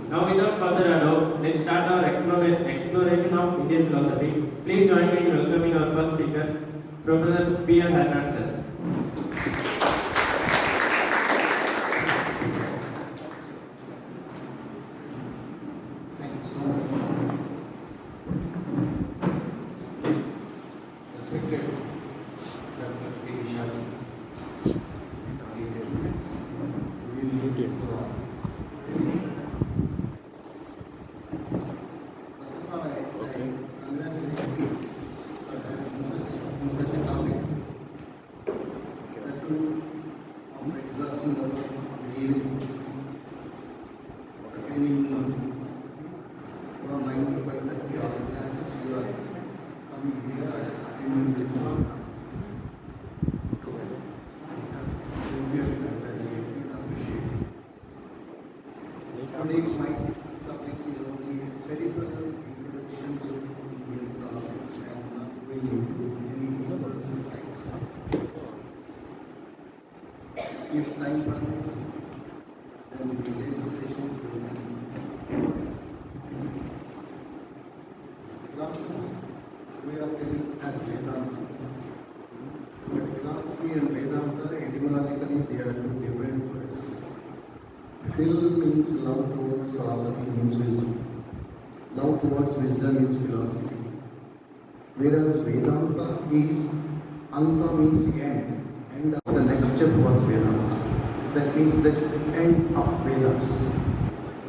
Now without further ado, let's start our exploration of Indian philosophy. Please join me in welcoming our first speaker, Professor P.R. Harinath sir. Thank you so much. Respected Dr. P. Shaji, audience students, first of all, I congratulate you for having interest in such a topic. That too, after exhausting hours of the evening, attending from 9 to 5:30 of the classes, you are coming here attending this one. Sincerely congratulate you and appreciate it. Today, my subject is only a peripheral introduction to Indian philosophy. I am not going into any deeper sides. If time permits, then the later sessions will be. Philosophy, way of telling as Vedanta. But philosophy and Vedanta, etymologically, they are two different words. Phil means love towards philosophy, means wisdom. Love towards wisdom is philosophy. Whereas Vedanta is, Anta means end. And the next step was Vedanta. That means that is the end of Vedas.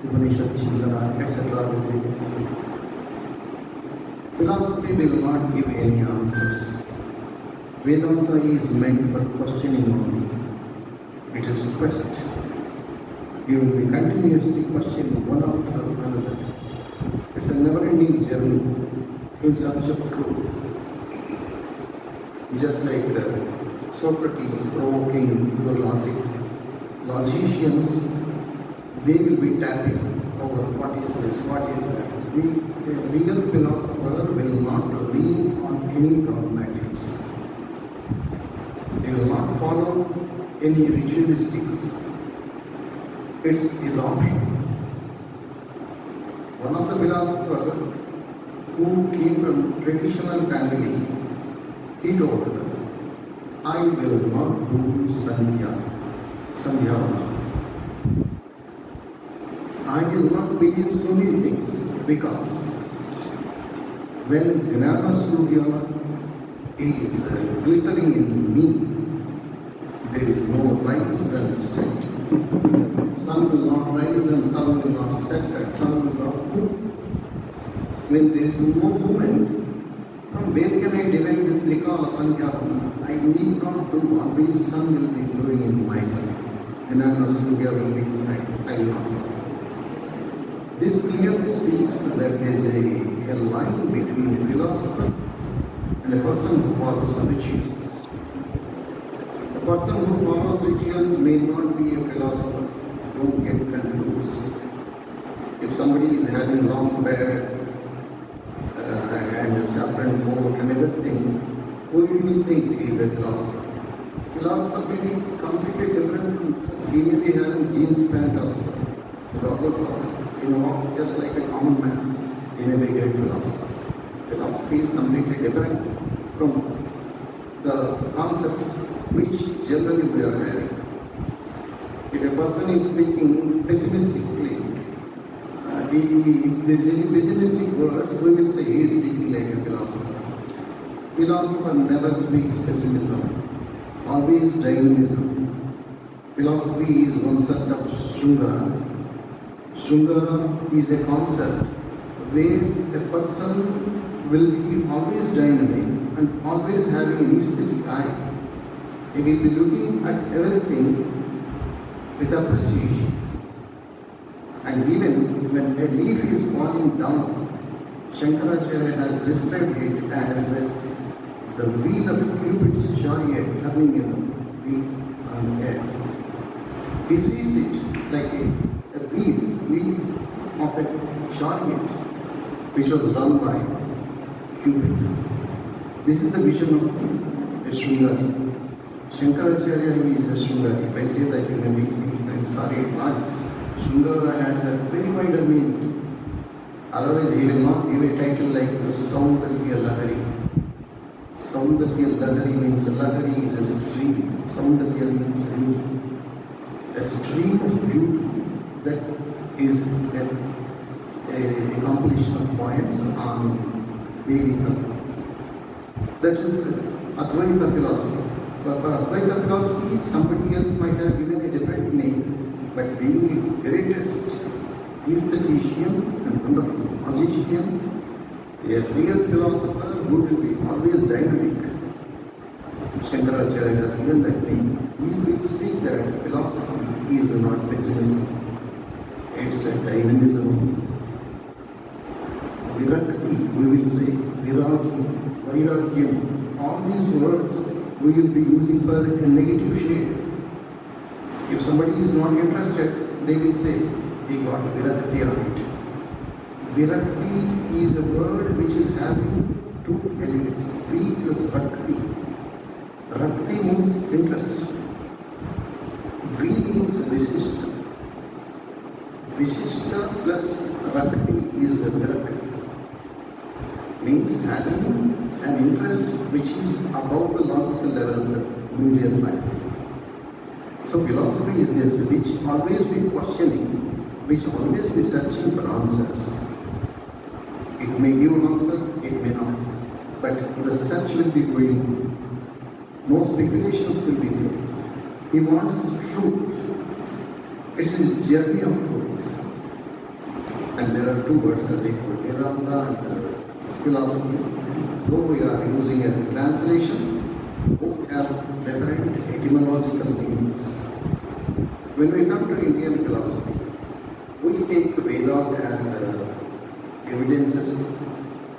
Upanishads, Chintana, etc. will be there. Philosophy will not give any answers. Vedanta is meant for questioning only. It is quest. You will be continuously questioning one after another. It's a never-ending journey in search of truth. Just like Socrates provoking your logicians, they will be tapping over what is this, what is that. The real philosopher will not lean on any dogmatics. They will not follow any ritualistics. It's his option. One of the philosophers who came from traditional family, he told, I will not do Sandhya. I will not believe so many things because when Gnana Surya is glittering in me, there is no rise and set. Sun will not rise and sun will not set and sun will not move. When there is no movement, from where can I derive the Trikala Sankhya? I need not do. Always sun will be glowing in my side. Gnana Surya will be inside. I will not do. This clearly speaks that there is a line between a philosopher and a person who follows rituals. A person who follows rituals may not be a philosopher. Don't get confused. If somebody is having long beard and a saffron coat and everything, who will think he is a philosopher? Philosopher may be completely different from us. He may be having jeans pant also, goggles also. Just like a common man, he may be a great philosopher. Philosophy is completely different from the concepts which generally we are having. If a person is speaking pessimistically, if there is any pessimistic words, we will say he is speaking like a philosopher. Philosopher never speaks pessimism, always dynamism. Philosophy is one set of Shungara. Shungara is a concept where a person will be always dynamic and always having an aesthetic eye. He will be looking at everything with appreciation. And even when a leaf is falling down, Shankaracharya has described it as the wheel of Cupid's chariot turning in the air. He sees it like a wheel of a chariot which was run by Cupid. This is the vision of a Shringari. Shankaracharya is a Shringari. If I say that, you may be, I'm sorry, Shundara has a very wider meaning. Otherwise, he will not give a title like Saundarya Lahari. Saundarya Lahari means Lahari is a stream. Saundarya means beauty. A stream of beauty that is a compilation of poems on Devi Tattva. That is Advaita philosophy. But for Advaita philosophy, somebody else might have given a different name, but being the greatest aesthetician and wonderful magician, a real philosopher who will be always dynamic. Shankaracharya has given that name. He will speak that philosophy is not pessimism, it's a dynamism. Virakti, we will say, viragi, vairagyam, all these words we will be using for a negative shade. If somebody is not interested, they will say, he got virakti on it. Virakti is a word which is having two elements, V plus rakti. Rakti means interest. V means Visishta. Visishta plus Rakti is Virakti. Means having an interest which is above the logical level of the medium life. So philosophy is this, which always be questioning, which always be searching for answers. It may give an answer, it may not. But the search will be going on. No speculations will be there. He wants truth. It's a journey of truth. And there are two words as equal, Vedanta and philosophy. Though we are using as a translation, both have different etymological meanings. When we come to Indian philosophy, we take Vedas as evidences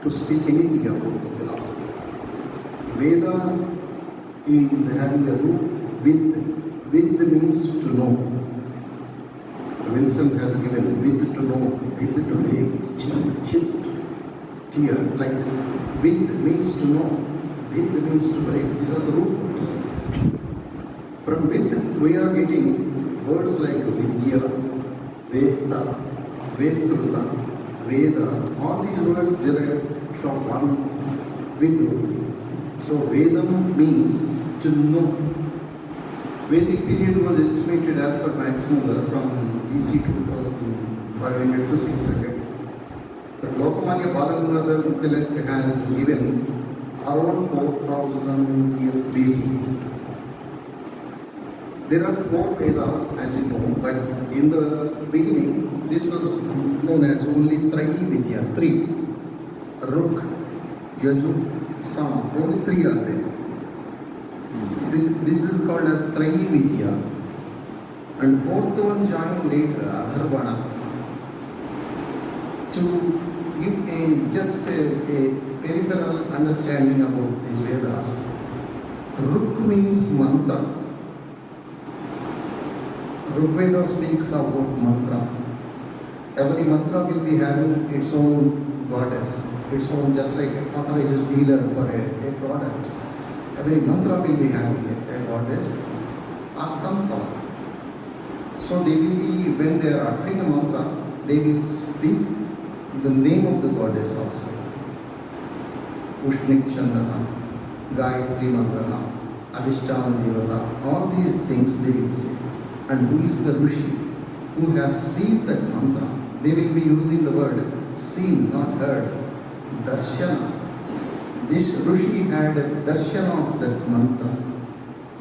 to speak anything about the philosophy. Veda is having a root with. With means to know. Wilson has given with to know, with to make, chit, tear, like this. With means to know, with means to break. These are the root words. From with, we are getting words like Vidya, Veda, Vedruta, Veda. All these words derived from one with. So Vedam means to know. Vedic period was estimated as per Max Muller from BC 2500 to 600. But Lokmanya Balaganadhar Tilak has given around 4000 years BC. There are 4 Vedas, as you know, but in the beginning, this was known as only Trayi Vidya, 3. Ruk, Yaju, Sam, only 3 are there. This is called as Trayi Vidya. And 4th one joined later, Adharvana, to give just a peripheral understanding about these Vedas. Ruk means mantra. Ruk Veda speaks about mantra. Every mantra will be having its own goddess, its own, just like an authorized dealer for a product. Every mantra will be having a goddess or some power. So they will be, when they are uttering a mantra, they will speak the name of the goddess also. Ushnik Chandraha, Gayatri Mantraha, Adhishtana Devata, all these things they will say. And who is the Rishi who has seen that mantra? They will be using the word seen, not heard. Darshana. This Rishi had a darshana of that mantra.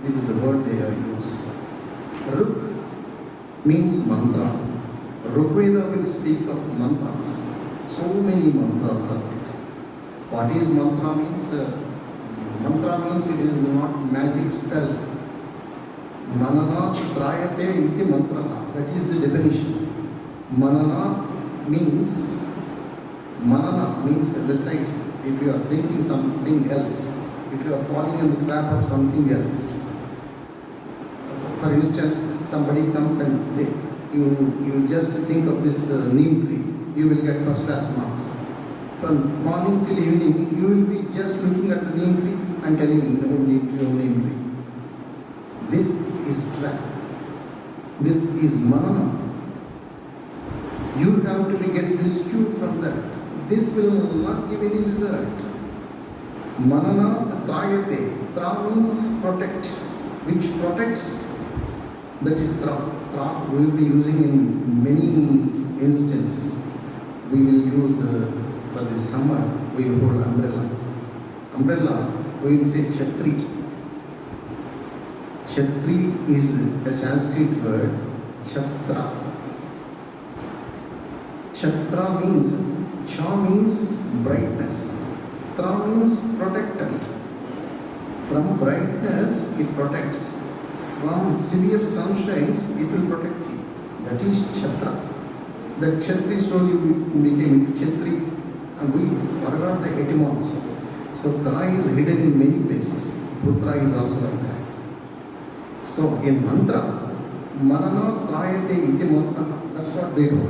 This is the word they have used. Ruk means mantra. Rugveda will speak of mantras. So many mantras are there. What is mantra means? Mantra means it is not magic spell. Mananat trayate iti mantraha. That is the definition. Mananat means, manana means recite. If you are thinking something else, if you are falling in the trap of something else. For instance, somebody comes and say, you just think of this neem tree, you will get first class marks. From morning till evening, you will be just looking at the neem tree and telling, no neem tree, no neem tree. This is trap. This is manana. You have to get rescued from that. This will not give any result. Mananat trayate. Tra means protect. Which protects? That is tra. Tra we will be using in many instances. We will use for the summer, we will hold umbrella. Umbrella, we will say Chhatri. Chhatri is a Sanskrit word, Chhatra. Chhatra means, Cha means brightness. Tra means protector. From brightness, it protects. From severe sunshines, it will protect you. That is Chhatra. That Kshatri slowly became Kshatri, and we forgot the etymology. So Tra is hidden in many places. Putra is also like that. So in mantra, Manana Trayate iti mantra, that's what they do.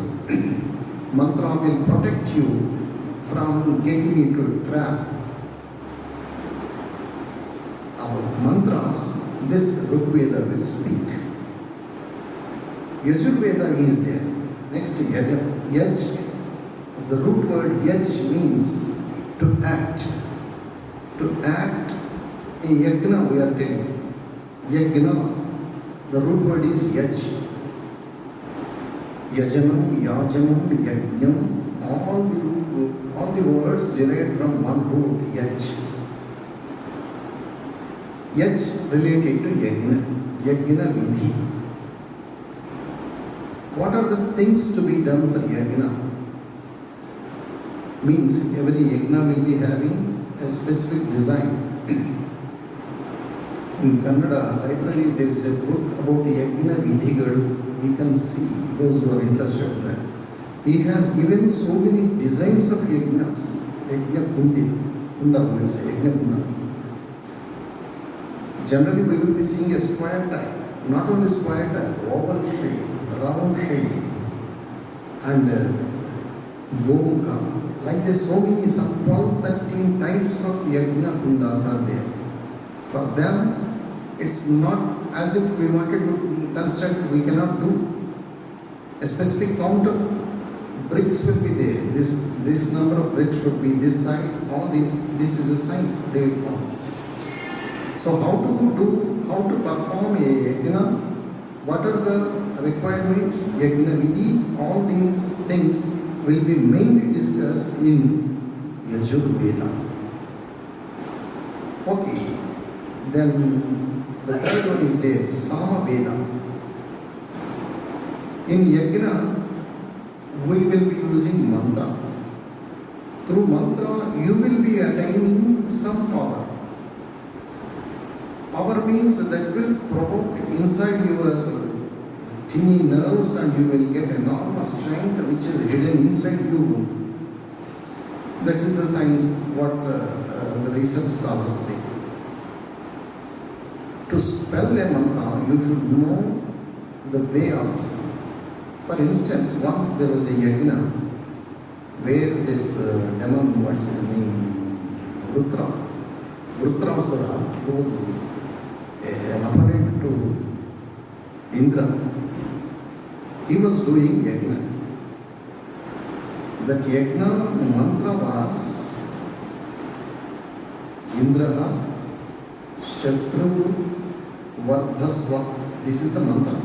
Mantra will protect you from getting into a trap. About mantras, this Rigveda will speak. Yajurveda is there. Next, Yaj. The root word Yaj means to act. To act, a yajna we are telling. Yajna, the root word is Yaj. Yajanam, Yajanam, Yajnam, all the words derived from one root, Yaj. Yaj related to Yajna, Yajna Vidhi. What are the things to be done for Yajna? Means every Yajna will be having a specific design. In Kannada library there is a book about Yajna Vidhigalu. You can see those who are interested in that. He has given so many designs of Yajnas. Yajna Kundi, Kunda we will say, Yajna Kunda. Generally we will be seeing a square type. Not only square type, oval shape, round shape, and Gomukha. Like this, so many, some 12, 13 types of Yajna Kundas are there. For them, it's not as if we wanted to construct, we cannot do. A specific count of bricks will be there. This number of bricks should be this side, all this is a science they will follow. So how to perform a Yajna? What are the requirements? Yajna Vidhi, all these things will be mainly discussed in Yajurveda. Okay, then the third one is there, Samaveda. In Yajna, we will be using mantra. Through mantra, you will be attaining some power. Power means that will provoke inside your tiny nerves and you will get enormous strength which is hidden inside you. That is the science, what the research scholars say. To spell a mantra, you should know the way also. For instance, once there was a yajna where this demon, what's his name, Vrutrasura, who was an opponent to Indra, he was doing yajna. That yajna mantra was Indra Shatru Vardhasva. This is the mantra.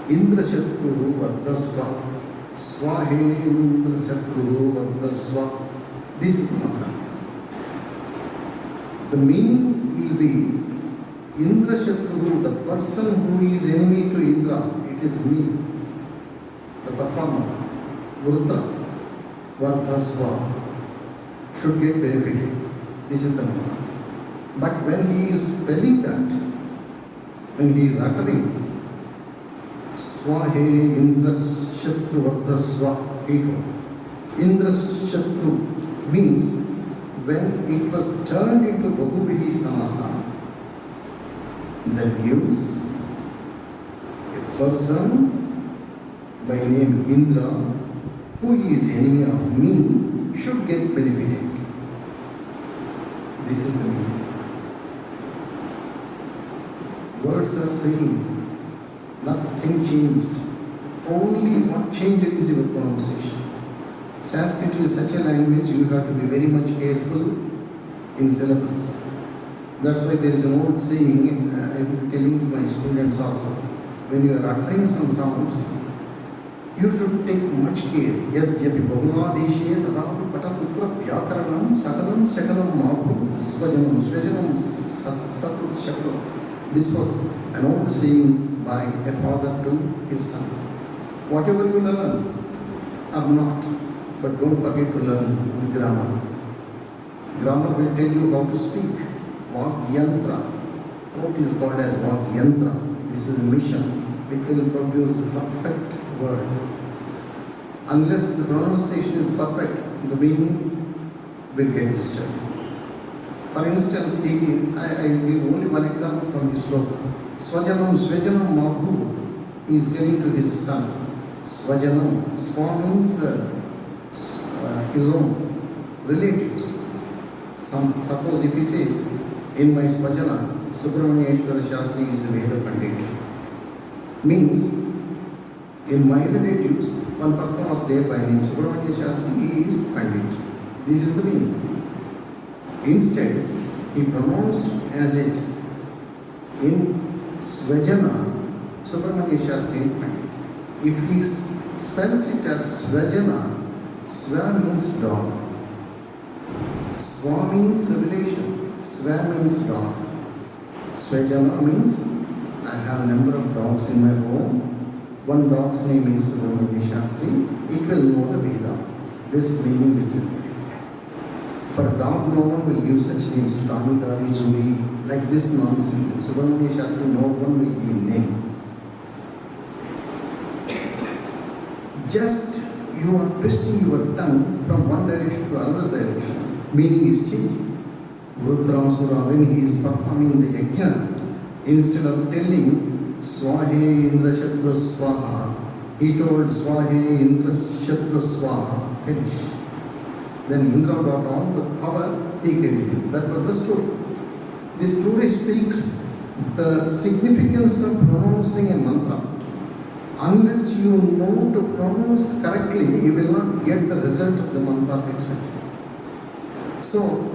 Indra Shatru Vardhasva. Swahendra Shatru Vardhasva. This is the mantra. The meaning will be Indra Shatru, the person who is enemy to Indra, it is me, the performer. Vrudra, Vardhasva, should get benefited. This is the mantra. But when he is spelling that, when he is uttering Swahe Indra Shatru Vardhasva, Indra Shatru means when it was turned into Bahuvrihi Samasa, that gives a person by name Indra, who is enemy of me, should get benefited. This is the meaning. Words are saying, nothing changed. Only what changed is your pronunciation. Sanskrit is such a language, you have to be very much careful in syllables. That's why there is an old saying, I will be telling to my students also. When you are uttering some sounds, you should take much care. Yadyapi bahunadeshe tadapi pataputra vyakaranam sakalam sakalam mabhut svajanam svajanam sakrut shakrut. This was an old saying by a father to his son. Whatever you learn or not, but don't forget to learn the grammar. Grammar will tell you how to speak. Vak yantra. Throat is called as vak yantra. This is a mission which will produce a perfect word. Unless the pronunciation is perfect, the meaning will get disturbed. For instance, I give only one example from this sloka. Svajanam svajanam mabhut. He is telling to his son. Svajanam. Sva means his own relatives. Suppose if he says, in my svajana, Subramanyeshwara Shastri is a Veda Pandit. Means, in my relatives, one person was there by name Subramanya Shastri, he is Pandit. This is the meaning. Instead, he pronounced as it in Svajana, Subramanya Shastri is Pandit. If he spells it as Svajana, Sva means dog. Swa means relation. Sva means dog. Svajana means I have a number of dogs in my home. One dog's name is Subramanya Shastri. It will know the Veda. This meaning will generate. For a dog, no one will give such names. Tommy, Dolly, Julie, like this nonsense. Subramanya Shastri, no one will give name. Just you are twisting your tongue from one direction to another direction. Meaning is changing. Rudrasura, when he is performing the yajna, instead of telling Swahe Indra Shatra Swaha, he told Swahe Indra Shatra Swaha. Finish. Then Indra got all the power, he killed him. That was the story. This story speaks the significance of pronouncing a mantra. Unless you know to pronounce correctly, you will not get the result of the mantra expected. So,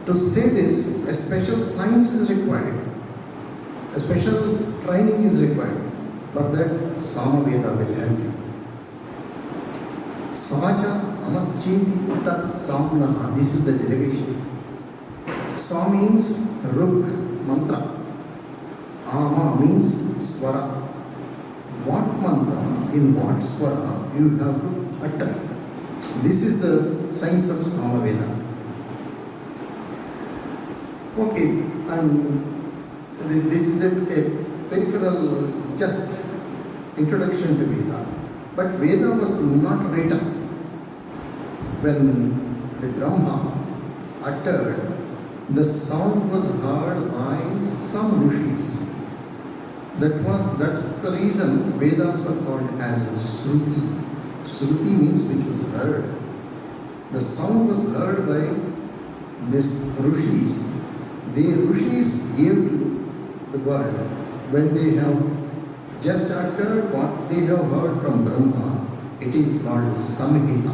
to say this, a special science is required. A special training is required. For that, Samaveda will help you. Sahaja amascheti tat samnaha. This is the derivation. Sa means ruk, mantra. Ama means swara. What mantra, in what swara you have to utter. This is the science of Samaveda. Okay, and this is a peripheral just introduction to Veda. But Veda was not written when the Brahma uttered. The sound was heard by some rishis. That's the reason Vedas were called as Shruti. Shruti means which was heard. The sound was heard by these rishis. The rishis gave to the world when they have just uttered what they have heard from Brahma. It is called Samhita.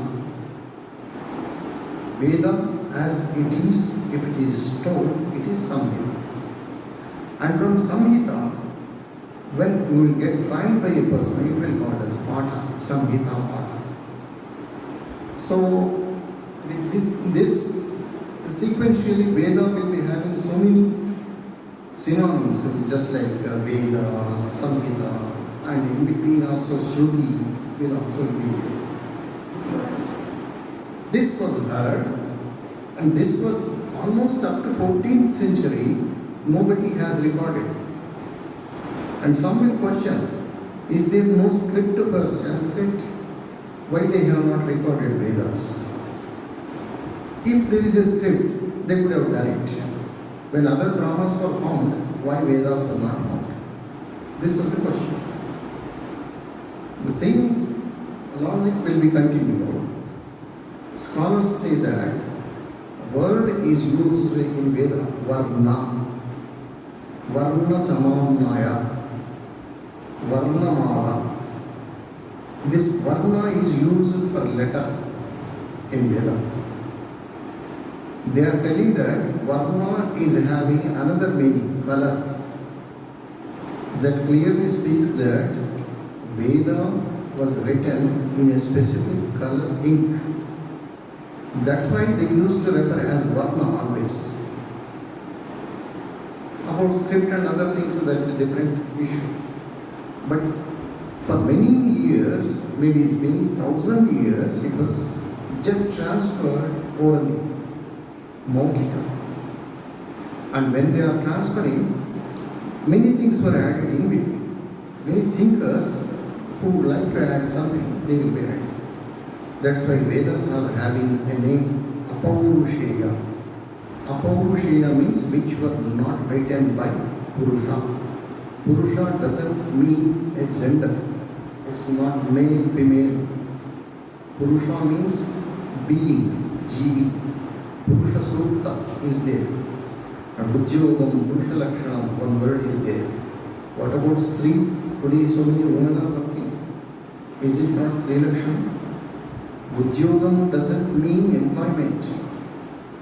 Veda as it is, if it is told, it is Samhita. And from Samhita, when you will get tried by a person, it will be called as Pata, Samhita Pata. So, this sequentially Veda will be having so many synonyms, just like Veda, Samhita, and in between also Shruti will also be there. This was heard, and this was almost up to 14th century, nobody has recorded. And some will question, is there no script for Sanskrit? Why they have not recorded Vedas? If there is a script, they would have done it. When other dramas were found, why Vedas were not found? This was the question. The same logic will be continued. Scholars say that a word is used in Veda, Varna, Varna Samamnaya, Varnamala, This varna is used for letter in Veda. They are telling that varna is having another meaning, color. That clearly speaks that Veda was written in a specific color ink. That's why they used to refer as varna always. About script and other things, that's a different issue. But for many years, maybe many thousand years, it was just transferred orally, maukika. And when they are transferring, many things were added in between. Many thinkers who would like to add something, they will be adding. That's why Vedas are having a name, Apaurusheya. Apaurusheya means which were not written by Purusha. Purusha doesn't mean a gender. It's not male, female. Purusha means being, Jivi. Purusha Sukta is there. And Udyogam, Purusha Lakshanam, one word is there. What about Stri? Today so many women are working. Is it not Stri Lakshanam? Udyogam doesn't mean employment.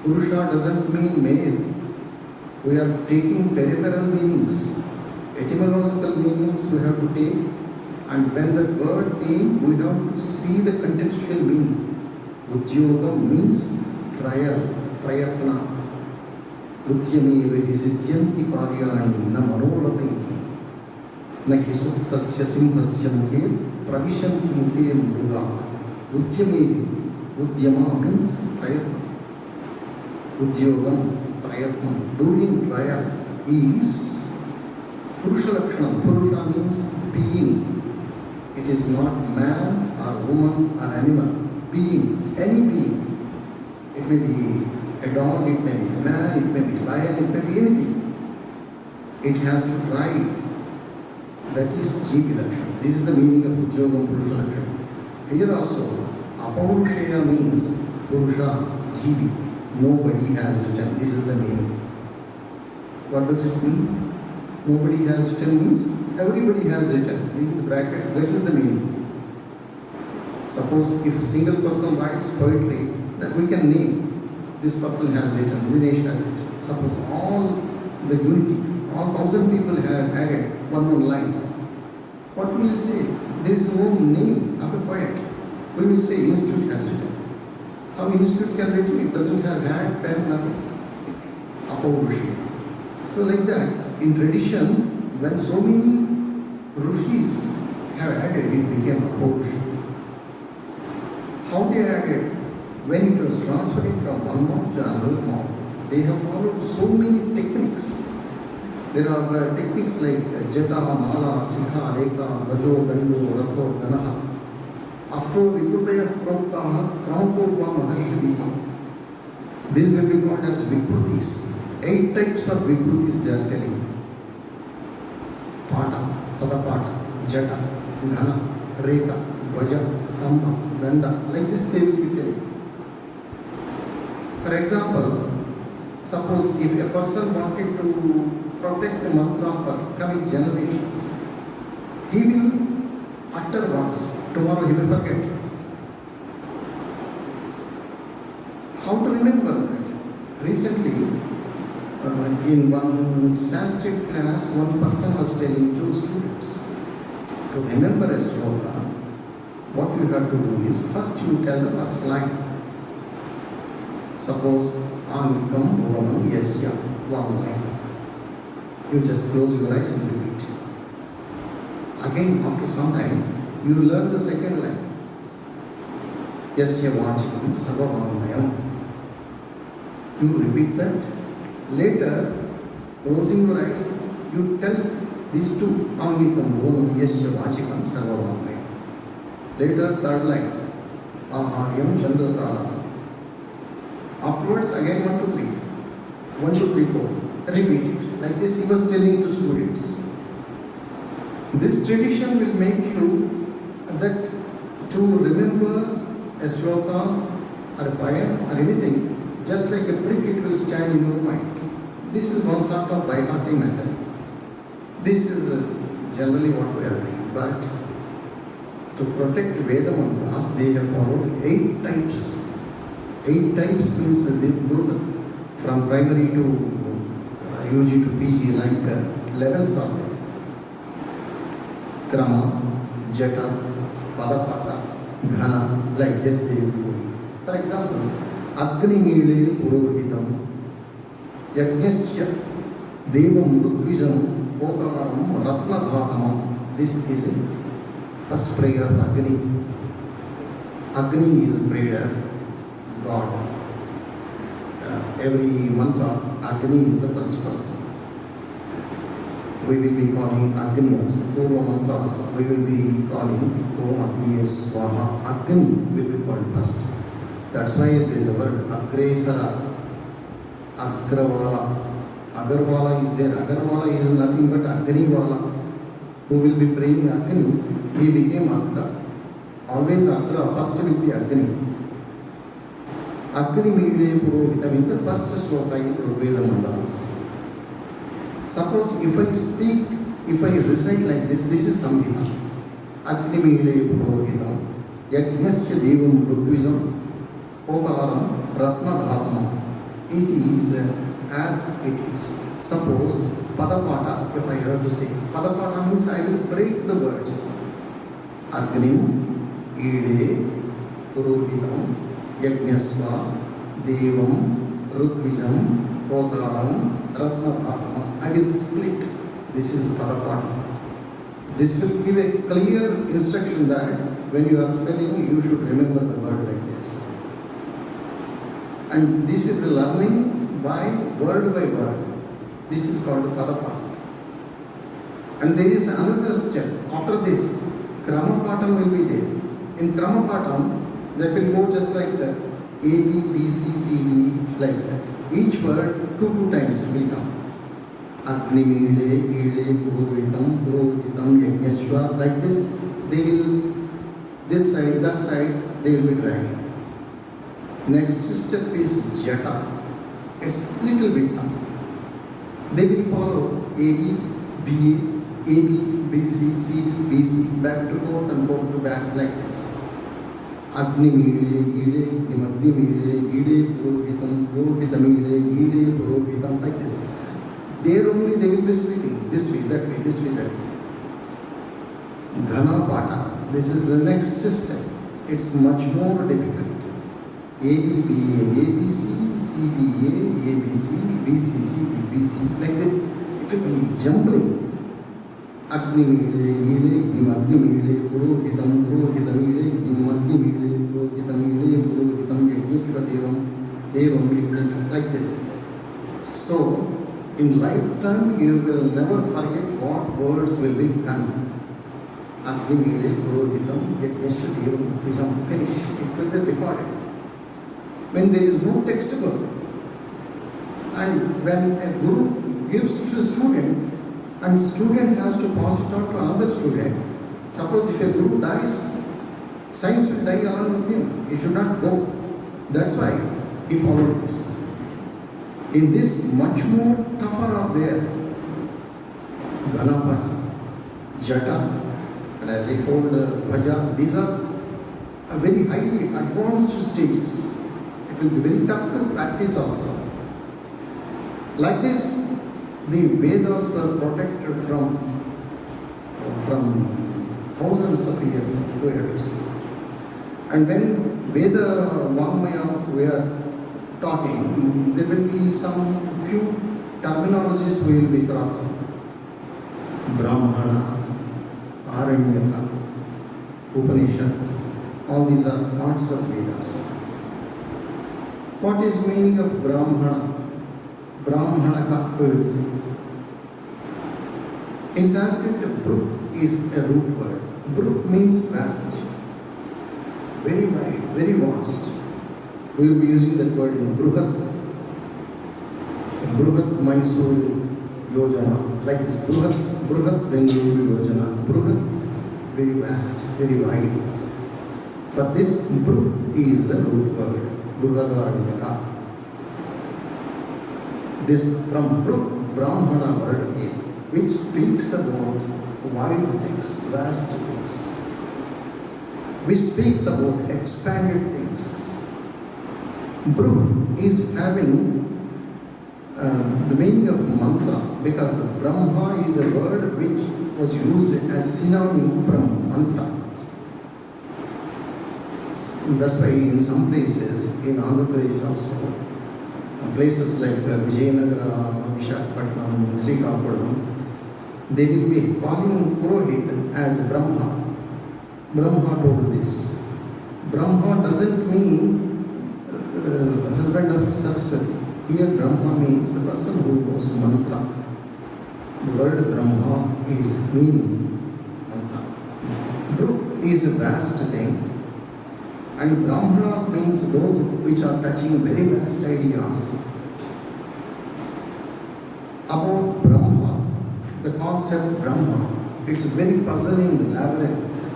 Purusha doesn't mean male. We are taking peripheral meanings. Etymological meanings we have to take. And when that word came, we have to see the contextual meaning. Udyogam means trial, prayatna. Udyameva hi siddhyanti karyani na manorataihi. Na hi suptasya simhasya mukhe pravishanti mukhe mruga. Udyameva. Udyama means prayatna. Udyogam, prayatna. Doing trial is Purusha Lakshanam. Purusha means being. It is not man or woman or animal. Being, any being. It may be a dog, it may be a man, it may be a lion, it may be anything. It has to try. That is Jivi Lakshanam. This is the meaning of Udyogam Purusha Lakshanam. Here also, Apaurusheya means Purusha, Jivi. Nobody has written. This is the meaning. What does it mean? Nobody has written means everybody has written. In the brackets, that is the meaning. Suppose if a single person writes poetry, that we can name this person has written, Vinesh has written. Suppose all the unity, all 1,000 people have added one line. What will you say? There is no name of a poet. We will say institute has written. How institute can written? It doesn't have hand, pen, nothing. Apaurusheya. So like that. In tradition, when so many rishis have added, it became Apaurusheya. How they added? When it was transferring from one mouth to another mouth, they have followed so many techniques. There are techniques like Jeta, Mala, Sikha, Reka, Gajo, Dando, Ratho, Ganaha. After Vikrutaya Proktaha, Kramapurva Maharshivihi, these will be called as Vikrutis. 8 types of Vikrutis they are telling. Pata, Padapata, Jata, Ghana, Reka, Gvaja, Stamba, Danda. Like this they will be telling. For example, suppose if a person wanted to protect the mantra for coming generations, he will utter once. Tomorrow he will forget. How to remember that? Recently, in one Sanskrit class, one person was telling to students, to remember a sloka, what you have to do is, first you tell the first line. Suppose, Angikam Bhuvanam Yasya, one line. You just close your eyes and repeat. Again, after some time, you learn the second line. Yasya Vachikam Sarvavanmayam. You repeat that. Later, closing your eyes, you tell these two. Angikam Bhuvanam Yasya Vachikam Sarvavanmayam. Later, third line. Aharyam Chandratara. Afterwards, again 1, 2, 3. 1, 2, 3, 4. Repeat it. Like this, he was telling to students. This tradition will make you that to remember a sloka or a poem or anything, just like a brick, it will stand in your mind. This is one sort of by-hearting method. This is generally what we are doing. But to protect Veda mantras, they have followed 8 types. 8 types means those are from primary to UG to PG, like levels are there. Krama, Jata, Padapata, Ghana, like this they will be doing. For example, Agni Mile Purohitam, Yajnasya Devam Rutvijam Potavaram Ratna Dhatamam. This is it. First prayer of Agni. Agni is prayed as God. Every mantra, Agni is the first person. We will be calling Agni also. Purva mantras, we will be calling Om Agni Swaha. Agni will be called first. That's why there is a word Agresara, Agravala. Agarwala is there. Agarwala is nothing but Agniwala. Who will be praying Agni, he became Agra. Always Agra, first will be Agni. Agni Mile Purohitam is the first sloka in Veda mandalas. Suppose if I speak, if I recite like this, this is Samhita. Agni Mile Purohitam, Yajnasya Devam Rutvijam, Potavaram Ratna Dhatamam. It is as it is. Suppose Padapata, if I have to say, Padapata means I will break the words. Agni, Ide, Purohitam, Yajnasva, Devam, Rutvijam, Potavaram, Ratna Dhatamam. I will split. This is Padapata. This will give a clear instruction that when you are spelling, you should remember the word like this. And this is a learning by word. This is called Padapata. And there is another step. After this, Kramapatam will be there. In Kramapatam, that will go just like that. A, B, B, C, C, D, like that. Each word 2 times will come. Agni Mile, Ide, Purohitam, Purohitam, Yajnashva, like this. They will, this side, that side, they will be dragging. Next step is Jata. It's little bit tough. They will follow A, B, B, A, B, B, C, C, D, B, C, back to forth and forth to back like this. Agni Mile, Ide, Agni Mile, Ide, Purohitam, Purohitam Mile, Ide, Purohitam, like this. There only they will be splitting, this way, that way, this way, that way. Ghana Pata, this is the next step. It's much more difficult. A, B, B, A, B, C, C, B, A, B, C, B, C, C, D, B, C, like this. It will be jumbling. Agni Mile, Ide, Agni Mile, Purohitam, Purohitam Ide, Agni Mile, Purohitam Ide, Purohitam Yajnashva Devam, Devam Yajnashva, like this. So, in lifetime, you will never forget what words will be coming. Agni Mile, Purohitam, Yajnashva Devam, Rutvijam, finish. It will be recorded. When there is no textbook, and when a guru gives to a student, and student has to pass it on to another student, suppose if a guru dies, science will die along with him. He should not go. That's why he followed this. In this, much more tougher are there. Ganapata, Jata, and as I told Dhwaja, these are very highly advanced stages. It will be very tough to practice also. Like this, the Vedas were protected from thousands of years, we have to say. And when Veda Vangmaya we are talking, there will be some few terminologies we will be crossing. Brahmana, Harinath, Upanishads, all these are parts of Vedas. What is meaning of Brahmana? Brahmanaka words. In Sanskrit, Bruk is a root word. Bruk means vast, very wide, very vast. We will be using that word in Bruhat. Bruhat Mysore Yojana, like this. Bruhat Bengaluru Yojana. Bruhat, very vast, very wide. For this, Bruk is a root word. Durgadaranyaka. This from Bruk, Brahmana word which speaks about wide things, vast things. which speaks about expanded things. Brooke is having the meaning of mantra, because Brahma is a word which was used as synonym from mantra. That's why in some places, in Andhra Pradesh also, places like Vijayanagara, Vishakhapatnam, Srikakulam, they will be calling Purohit as Brahma. Brahma told this. Brahma doesn't mean husband of Saraswati. Here Brahma means the person who knows mantra. The word Brahma is meaning mantra. Brooke is a vast thing, and Brahmanas means those which are touching very vast ideas. About Brahma, the concept Brahma, it's a very puzzling labyrinth.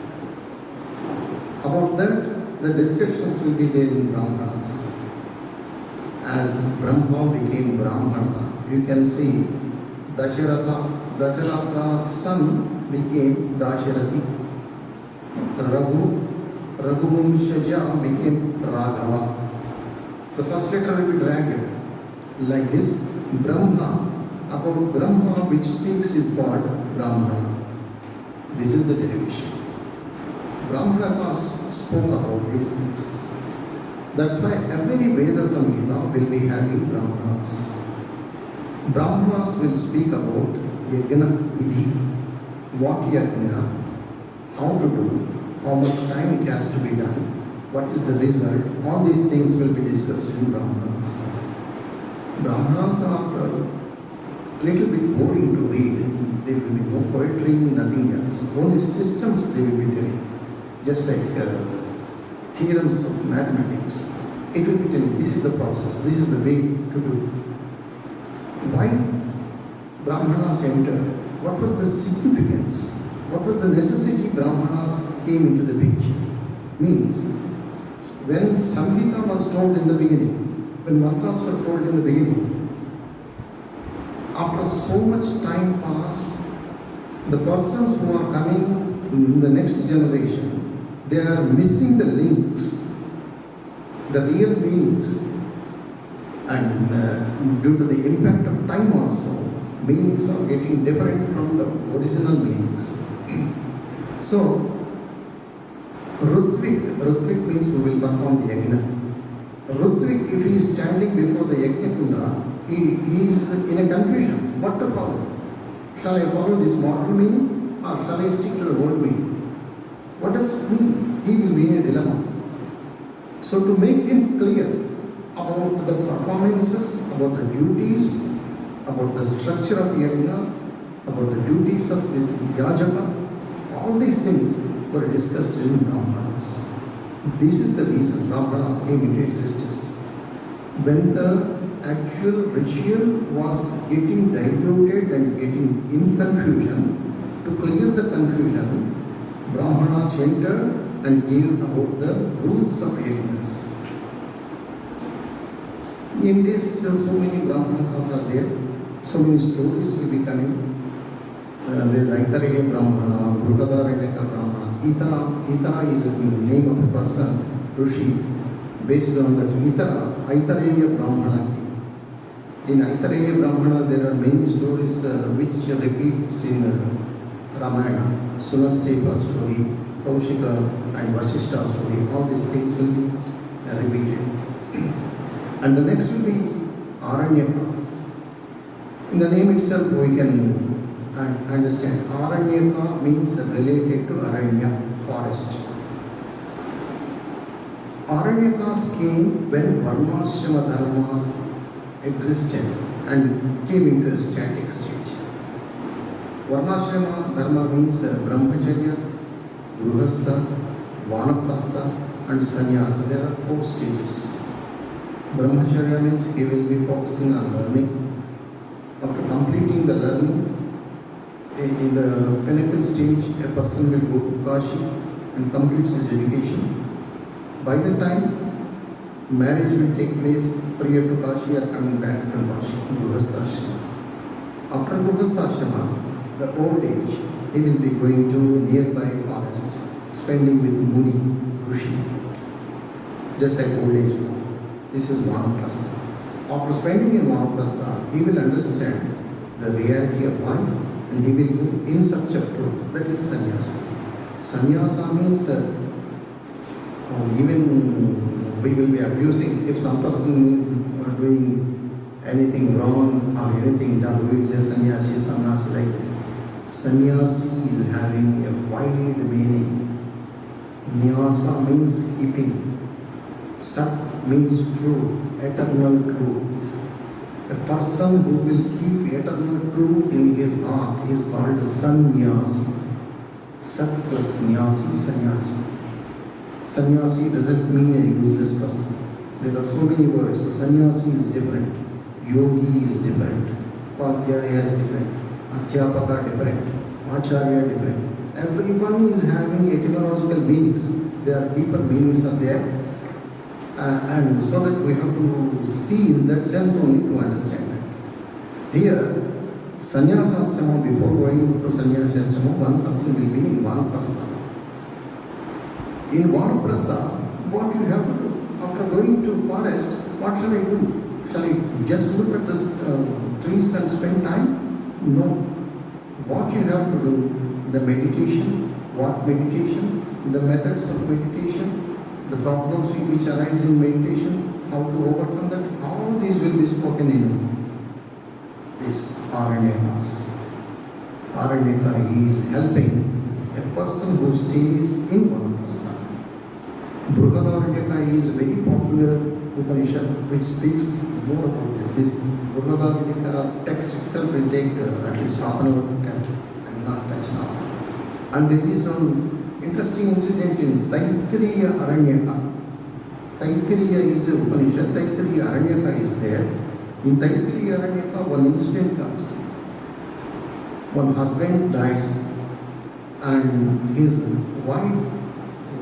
About that, the discussions will be there in Brahmanas. As Brahma became Brahmana, you can see Dasharatha's son became Dasharathi. Raghuvamshaja became Raghava. The first letter will be dragged like this. Brahma, about Brahma which speaks is called Brahmana. This is the derivation. Brahmanas spoke about these things. That's why every Veda Samhita will be having Brahmanas. Brahmanas will speak about Yajna Vidhi, what Yajna, how to do, how much time it has to be done, what is the result. All these things will be discussed in Brahmanas. Brahmanas are a little bit boring to read. There will be no poetry, nothing else. Only systems they will be telling, just like theorems of mathematics. It will be telling, this is the process, this is the way to do. Why Brahmanas entered? What was the significance? What was the necessity Brahmanas came into the picture? Means, when Samhita was told in the beginning, when mantras were told in the beginning, after so much time passed, the persons who are coming in the next generation, they are missing the links, the real meanings, and due to the impact of time also, meanings are getting different from the original meanings. So, Rutvik means who will perform the yajna. Rutvik, if he is standing before the yajna kunda, he is in a confusion. What to follow? Shall I follow this modern meaning, or shall I stick to the old meaning? What does it mean? He will be in a dilemma. So to make him clear about the performances, about the duties, about the structure of yajna, about the duties of this yajaka, all these things were discussed in Brahmanas. This is the reason Brahmanas came into existence. When the actual ritual was getting diluted and getting in confusion, to clear the confusion, Brahmanas entered and gave about the rules of yajnas. In this, so many Brahmanas are there, so many stories will be coming. There is Aitareya Brahmana, Bruhadaranyaka Brahmana. Itara is the name of a person, Rishi. Based on that Aitareya Brahmana came. In Aitareya Brahmana, there are many stories which repeats in Ramayana. Sunaseva story, Kaushika and Vasishta story. All these things will be repeated. And the next will be Aranyaka. In the name itself, we can understand. Aranyaka means related to Aranya, forest. Aranyakas came when Varnashrama dharmas existed and came into a static stage. Varnashrama dharma means Brahmacharya, Grihastha, Vanaprastha and Sannyasa. There are 4 stages. Brahmacharya means he will be focusing on learning. After completing the learning, in the pinnacle stage, a person will go to Kashi and completes his education. By the time marriage will take place, prior to Kashi or coming back from Kashi, Grihasthashrama. After Grihasthashrama, the old age, he will be going to nearby forest, spending with Muni, Rishi, just like old age home. This is Vanaprastha. After spending in Vanaprastha, he will understand the reality of life and he will go in search of truth. That is sannyasa. Sannyasa means even we will be abusing. If some person is doing anything wrong or anything done, we will say sannyasi, sannyasi like this. Sannyasi is having a wide meaning. Nyasa means keeping. Sat means truth, eternal truth. A person who will keep eternal truth in his heart is called sannyasi. Sat plus nyasi, sannyasi. Sannyasi doesn't mean a useless person. There are so many words. So sannyasi is different. Yogi is different. Padhyaya is different. Adhyapaka different. Acharya different. Everyone is having etymological meanings. There are deeper meanings are there. And so that we have to see in that sense only to understand that. Here, sannyasasrama, before going to sannyasasrama, one person will be in vanaprastha. In vanaprastha, what you have to do? After going to forest, what shall I do? Shall I just look at the trees and spend time? No. What you have to do? The meditation. What meditation? The methods of meditation. The problems which arise in meditation, how to overcome that, all these will be spoken in this Aranyakas. Aranyaka is helping a person who stays in Vanaprastha. Brihadaranyaka is a very popular Upanishad which speaks more about this. This Brihadaranyaka text itself will take at least half an hour to tell. I will not touch now. And there is some interesting incident in Taittiriya Aranyaka. Taittiriya is a Upanishad, Taittiriya Aranyaka is there. In Taittiriya Aranyaka, one incident comes. One husband dies and his wife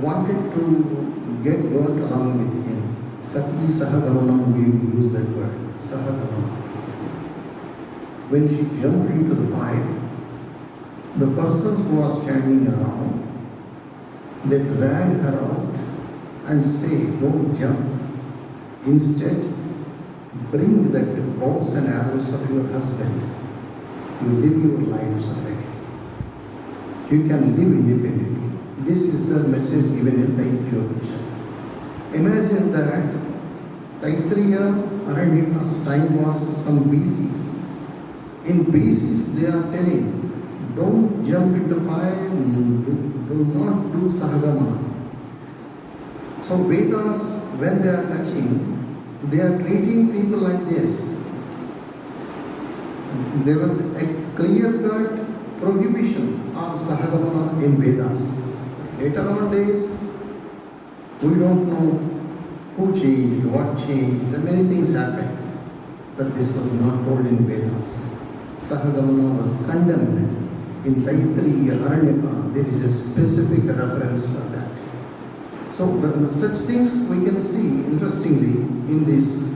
wanted to get burnt along with him. Sati Sahagamanam, we use that word, Sahagamanam. When she jumped into the fire, the persons who are standing around, they drag her out and say, don't jump. Instead, bring that bows and arrows of your husband. You live your life separately. You can live independently. This is the message given in Taittiriya Upanishad. Imagine that Taittiriya Aranyaka's time was some BCs. In BCs, they are telling, don't jump into fire, do not do Sahagamana. So Vedas, when they are touching, they are treating people like this. There was a clear-cut prohibition on Sahagamana in Vedas. Later on days, we don't know who changed, what changed, and many things happened. But this was not told in Vedas. Sahagamana was condemned. In Taittiriya Aranyaka, there is a specific reference for that. So such things we can see, interestingly, in these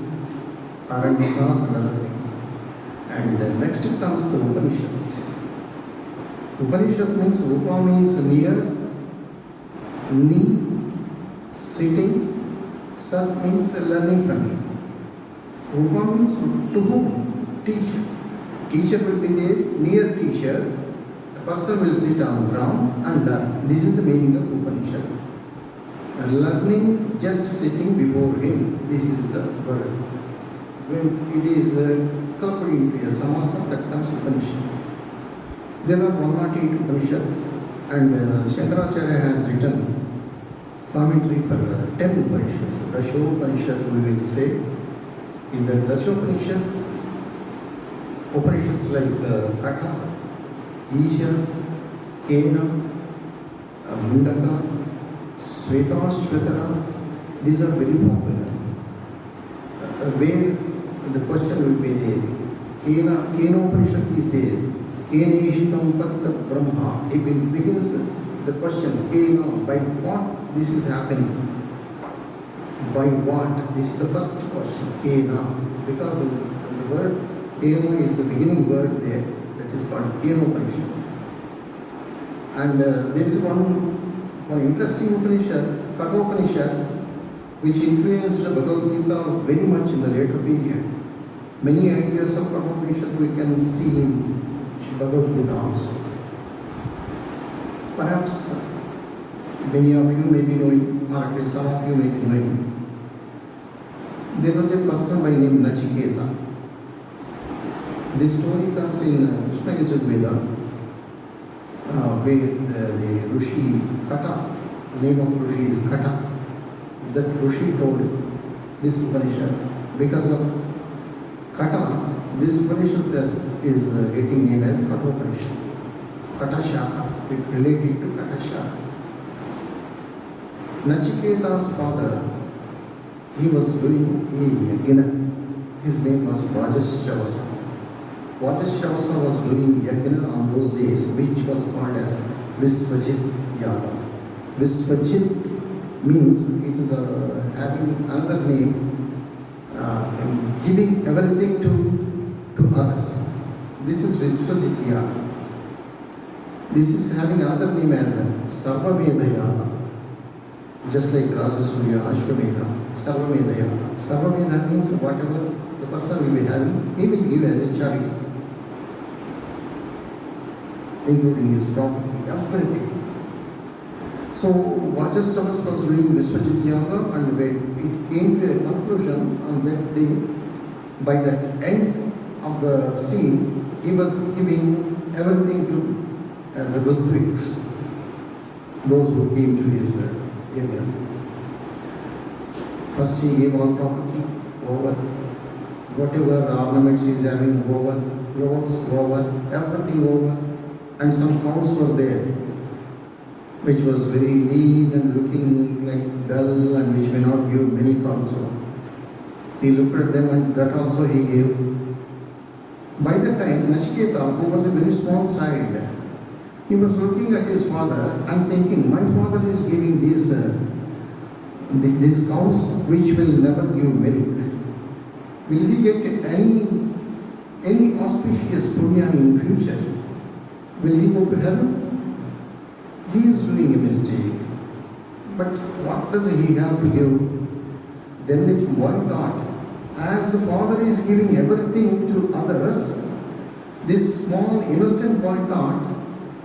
Aranyakas and other things. And next comes the Upanishads. Upanishad means, Upa means near, Ni, sitting, Sat means learning from him. Upa means to whom? Teacher. Teacher will be there, near teacher. Person will sit on the ground and learn. This is the meaning of Upanishad. And learning, just sitting before him. This is the word. When it is clubbed into a samasa, that comes Upanishad. There are 108 Upanishads, and Shankaracharya has written commentary for 10 Upanishads. Dashopanishad we will say. In the Dashopanishads, Upanishads like Katha, Isha, Kena, Mundaka, Svetashvetara, these are very popular. Where the question will be there. Kena Upanishad is there. Kena Ishitam Patita Brahma. He begins the question, Kena, by what this is happening? By what? This is the first question, Kena. Because the word Kena is the beginning word there. That is called Kena Upanishad. And there is one one interesting Upanishad, Kathopanishad, which influenced the Bhagavad Gita very much in the later period. Many ideas of Kathopanishad we can see in Bhagavad Gita also. Perhaps many of you may be knowing, or at least some of you may be knowing, there was a person by name Nachiketa. This story comes in Upanishads and Vedas, where the Rishi Kata, the name of Rishi is Kata. That Rishi told this Upanishad, because of Kata, this Upanishad is getting named as Kathopanishad. Kata Shaka, it related to Kata Shaka. Nachiketa's father, he was doing a yajna. His name was Vajasravasa. Vajasravasa was doing yajna on those days, which was called as Visvajit Yaga. Visvajit means it is having another name, giving everything to others. This is Visvajit Yaga. This is having another name as Sarvamedha Yaga. Just like Rajasuya, Ashwamedha, Sarvamedha Yaga. Sarvamedha means whatever the person will be having, he will give as a charity, including his property, everything. So Vajasravas was doing Visvajit Yaga, and when it came to a conclusion on that day, by the end of the scene, he was giving everything to the Rutviks, those who came to his yajna. First he gave all property over, whatever ornaments he is having over, clothes over, everything over, and some cows were there, which was very lean and looking like dull and which may not give milk also. He looked at them and that also he gave. By that time, Nachiketa, who was a very small child, he was looking at his father and thinking, my father is giving these cows which will never give milk. Will he get any auspicious punya in future? Will he go to heaven? He is doing a mistake. But what does he have to give? Then the boy thought, as the father is giving everything to others, this small innocent boy thought,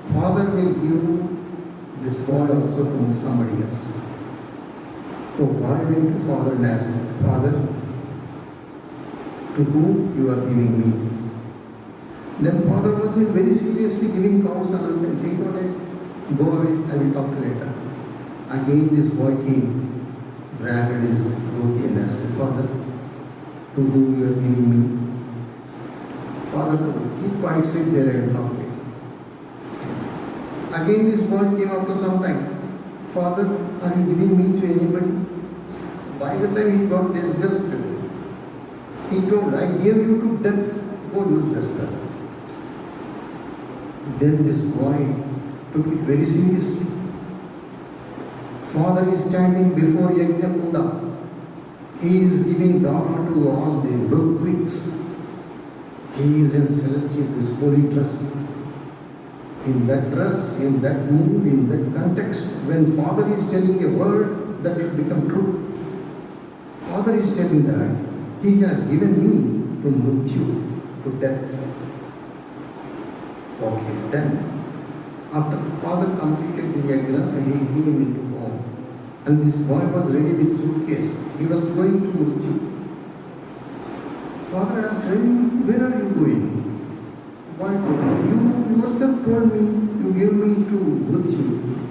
father will give this boy also to somebody else. So boy went to father and asked, Father, to whom you are giving me? Then father was very seriously giving cows and other things. He thought, go away, I will talk to you later. Again this boy came, grabbed his dhoti and asked, Father, to whom you are giving me? Father told, keep quiet, sit there and talk later. Again this boy came after some time. Father, are you giving me to anybody? By the time he got disgusted, he told, I gave you to death, go use as well. Then this boy took it very seriously. Father is standing before Yajna Kunda. He is giving dana to all the Rutviks. He is in celestial, this holy dress. In that dress, in that mood, in that context, when Father is telling a word that should become true, Father is telling that He has given me to mrityu, to death. Okay, then after the father completed the yajna, he came into home. And this boy was ready with suitcase. He was going to mrityu. Father asked him, where are you going? Boy told me, you yourself told me, you gave me to mrityu.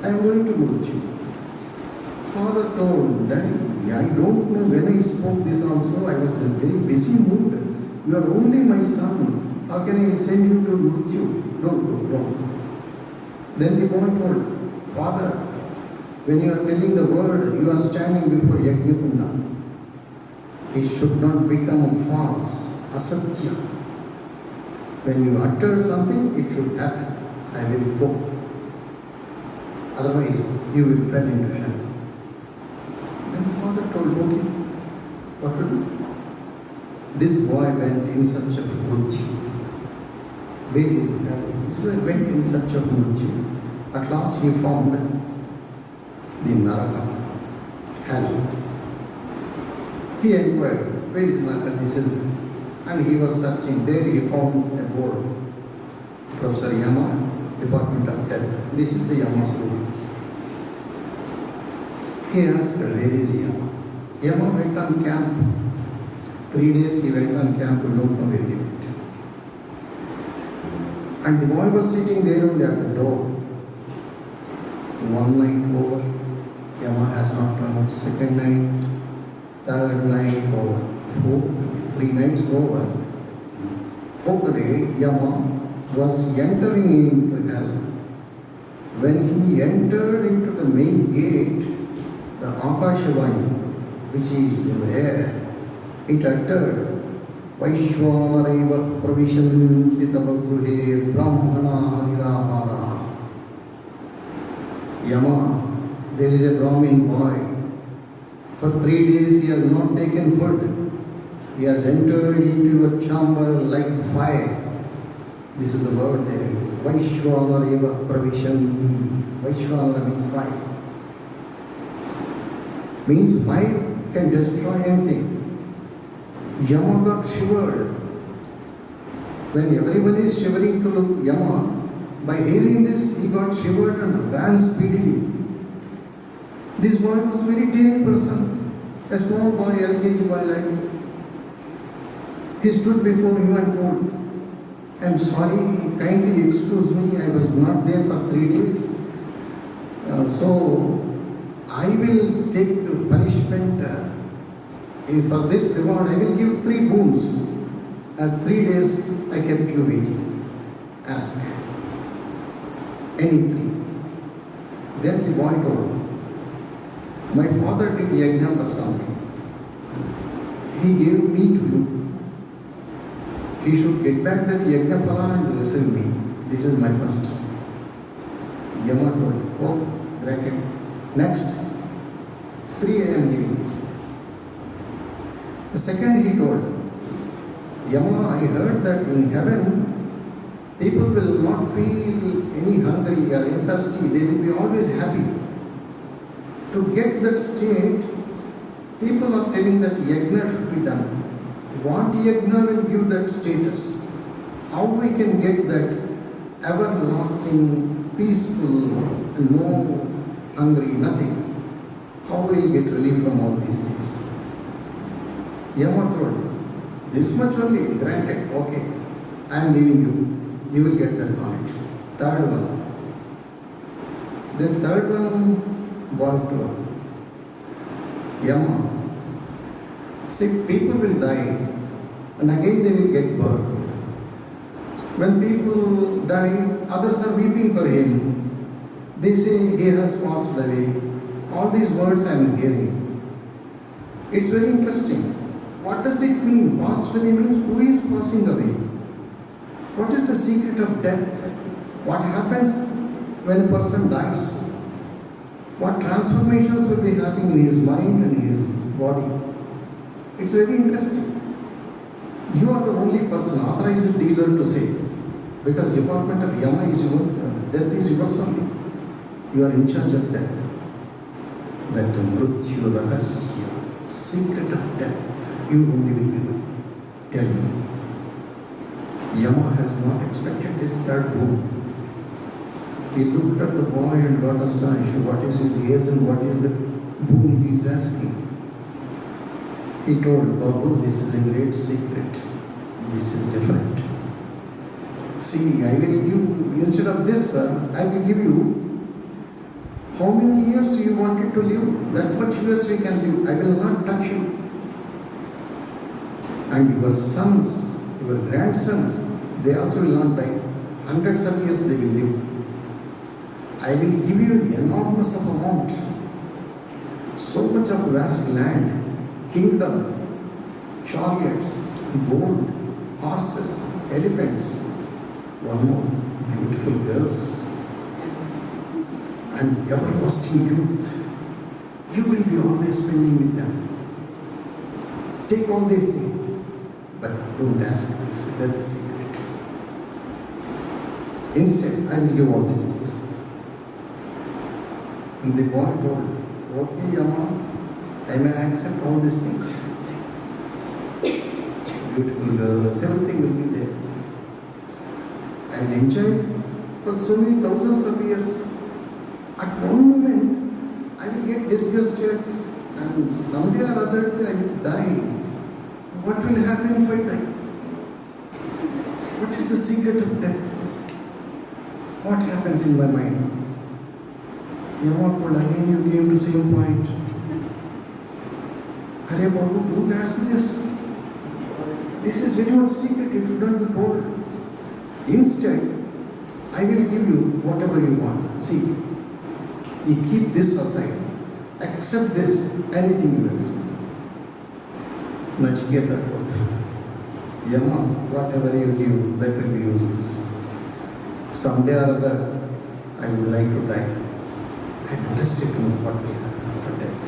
I am going to mrityu. Father told, Daddy, I don't know when I spoke this also. I was in a very busy mood. You are only my son. How can I send you to mrityu? Don't go, don't go. Then the boy told, Father, when you are telling the word, you are standing before Yajna Kunda. It should not become false, asatya. When you utter something, it should happen. I will go. Otherwise, you will fall into hell. Then father told, okay, what to do? This boy went in search of mrityu. He went in search of mrityu. At last he found the Naraka, hell. He inquired, where is Naraka? This is, and he was searching. There he found a board. Professor Yama, Department of Death. This is the Yama's room. He asked, where is Yama? Yama went on camp. 3 days he went on camp, we don't know where he went. And the boy was sitting there only at the door. One night over, Yama has not come. Second night, third night over. Fourth, 3 nights over. Fourth day, Yama was entering into hell. When he entered into the main gate, the Akashvani, which is in the air, it uttered, Vaishwanareva pravishanti tavagruhe brahmana nirahara. Yama, there is a Brahmin boy. For 3 days he has not taken food. He has entered into your chamber like fire. This is the word there. Vaishwanareva pravishanti. Vaishwanara means fire. Means fire can destroy anything. Yama got shivered. When everyone is shivering to look Yama, by hearing this he got shivered and ran speedily. This boy was a very tiny person, a small boy, LKG boy like. He stood before him and told, I am sorry, kindly excuse me, I was not there for 3 days. So I will take punishment. For this reward, I will give 3 boons. As 3 days I kept you waiting. Ask anything. Then the boy told, my father did yajna for something. He gave me to you. He should get back that yajna phala and receive me. This is my first. Yama told, oh, bracket. Next, 3 I am giving. The second he told, Yama, I heard that in heaven, people will not feel any hungry or any thirsty. They will be always happy. To get that state, people are telling that yajna should be done. What yajna will give that status? How we can get that everlasting, peaceful, no hungry, nothing? How will we get relief from all these things? Yama told, this much only, granted, okay, I am giving you, you will get that knowledge. Third one. Then third one, boy told, Yama, sick people will die and again they will get birth. When people die, others are weeping for him. They say he has passed away. All these words I am hearing. It's very interesting. What does it mean? Passed away means who is passing away? What is the secret of death? What happens when a person dies? What transformations will be happening in his mind and his body? It's very interesting. You are the only person, authorized dealer to say, because Department of Yama is your, death is yours only. You are in charge of death. That Mrityu Rahasya, secret of death, you only will know. Tell me. Yama has not expected this third boon. He looked at the boy and got astonished. What is his age and what is the boon he is asking? He told, Babu, this is a great secret. This is different. See, I will give, instead of this, I will give you how many years you wanted to live, that much years we can live. I will not touch you. And your sons, your grandsons, they also will not die. Hundreds of years they will live. I will give you the enormous of amount. So much of vast land, kingdom, chariots, gold, horses, elephants, one more, beautiful girls, and everlasting youth. You will be always spending with them. Take all these things, but don't ask this, that's secret. Instead, I will give all these things. And the boy told, okay, Yama, I may accept all these things. Beautiful girls, everything will be there. I will enjoy for so many thousands of years. At one moment, I will get disgusted and someday or other day I will die. What will happen if I die? What is the secret of death? What happens in my mind? Yama told again, you came to same point. Hare Babu, don't ask me this. This is very much secret, it should not be told. Instead, I will give you whatever you want. See, you keep this aside. Accept this, anything you ask. Nachiketa told, Yama, whatever you give, that will be useless. Someday or other, I would like to die. I am interested to know what will happen after death.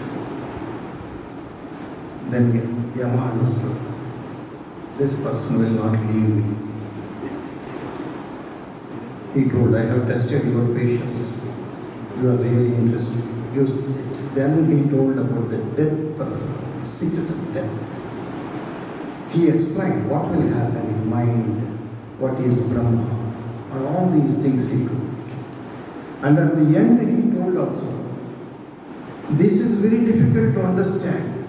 Then Yama understood, this person will not leave me. He told, I have tested your patience. You are really interested. You sit. Then he told about the the secret of death. He explained what will happen in mind, what is Brahma, and all these things he told. And at the end he told also, this is very difficult to understand.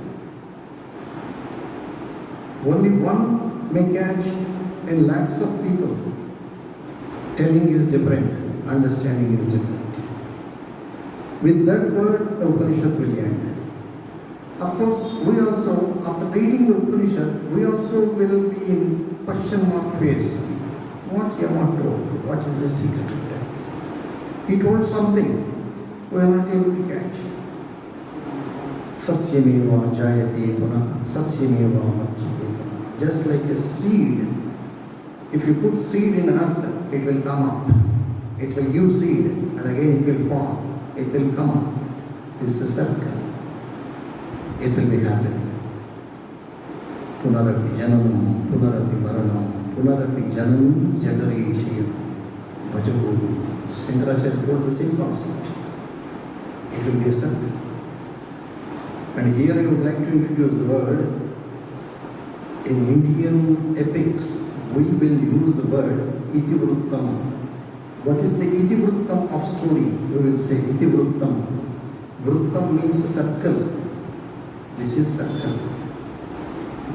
Only one may catch in lakhs of people. Telling is different, understanding is different. With that word, the Upanishad will end. Of course, we also, after reading the Upanishad, we also will be in question mark phase. What Yama told? What is the secret of death? He told something we are not able to catch. Sasyameva jayate puna, sasyameva matyate puna. Just like a seed. If you put seed in earth, it will come up. It will give seed and again it will fall. It will come up. This is a circle. It will be happening. Punarapi jananam, punarapi maranam, punarapi janam jadari shayam, bhajagovind. Shankaracharya wrote the same concept. It will be a circle. And here I would like to introduce the word. In Indian epics, we will use the word itivruttam. What is the itivruttam of story? You will say itivruttam. Vruttam means a circle. This is circle.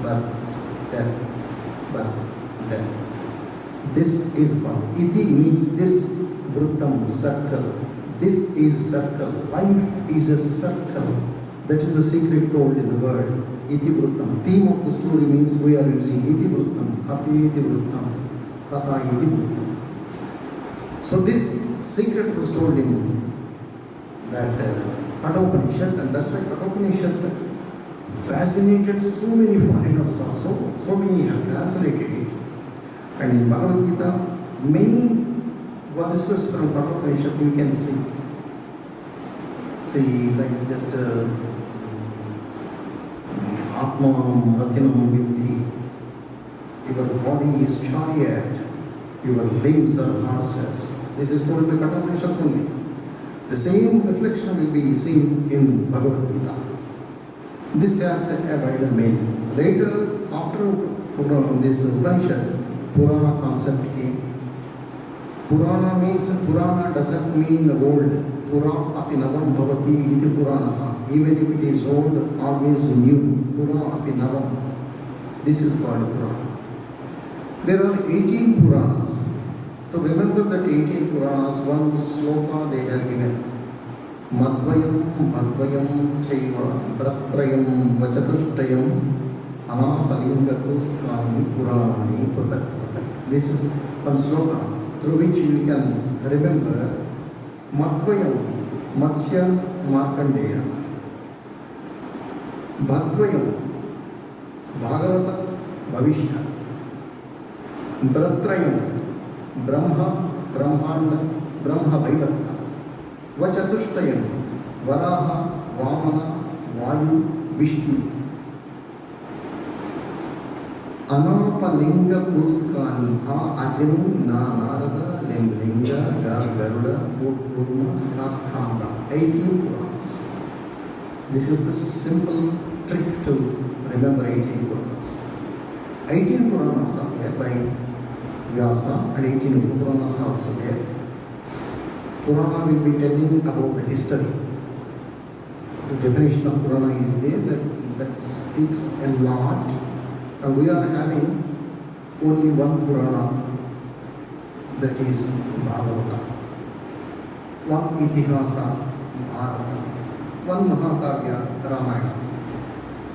Birth, death, birth, death. This is what iti means this, vruttam, circle. This is circle. Life is a circle. That is the secret told in the word itivruttam. Theme of the story means we are using itivruttam, kati itivruttam, kata itivruttam. So this secret was told in that Kathopanishad, and that's why Kathopanishad fascinated so many foreigners also, so many have fascinated it. And in Bhagavad Gita, many verses from Kathopanishad you can see. See, like just Atmanam Rathinam Vitti, your body is chariot, your limbs are horses. This is told by Kathopanishad only. The same reflection will be seen in Bhagavad Gita. This has a wider meaning. Later, after this Upanishads, Purana concept came. Purana means, Purana doesn't mean old. Pura api navam bhavati iti Purana. Even if it is old, always new. Pura api navam. This is called Purana. There are 18 Puranas. To remember that 18 Puranas, one sloka they have given. Madvayam, Bhadvayam, Chaiva, Bratrayam, Vachatushtayam, Anapalinga Kuskani, Purani, Pratak. This is one sloka through which we can remember Madvayam, Matsya, Markandeya. Bhadvayam, Bhagavata, Bhavishya. Bratrayam, Brahma, Brahmanda, Brahma Vaivarta. Vachatushtayam, Varaha, Vamana, Vayu, Vishnu. Anapalinga Kuskani, Agni, Narada, Linga, Garuda, Kurma, Skaskanda. 18 Puranas. This is the simple trick to remember 18 Puranas. 18 Puranas are there by Vyasa and 18 Upapuranas are also there. Purana will be telling about the history. The definition of Purana is there that speaks a lot, and we are having only one Purana, that is Bhagavata. One Itihasa, Bharata. One Mahakavya, Ramayana.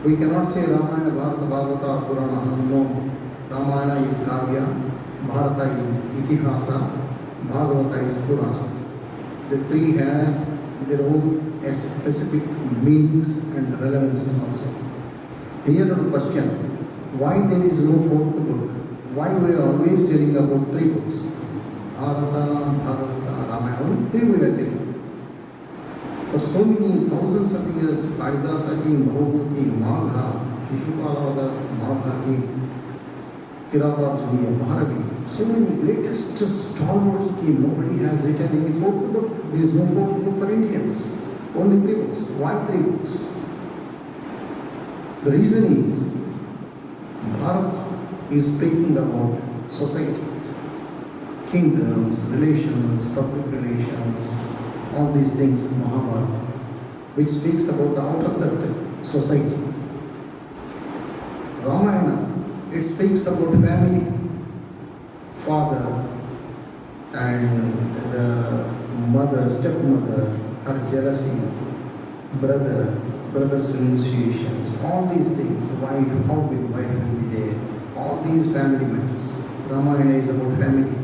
We cannot say Ramayana, Bharata, Bhagavata or Puranas. No. Ramayana is Kavya, Bharata is Itihasa, Bhagavata is Purana. The three have their own specific meanings and relevances also. Here a question, why there is no fourth book? Why we are always telling about three books? Bharata, Bhagavata, Ramayana, only three we are telling. For so many thousands of years, Kalidasa ki, Bhagavati, Magha, Shishupala, Magha ki, Kiratabjani, Bharavi, so many greatest stalwarts ki, nobody has written any fourth book. There is no fourth book for Indians. Only three books. Why three books? The reason is, Bharata is speaking about society, kingdoms, relations, public relations, all these things, Mahabharata, which speaks about the outer circle, society. Ramayana, it speaks about family, father and the mother, stepmother, her jealousy, brother's renunciations, all these things, wife will be there, all these family matters. Ramayana is about family.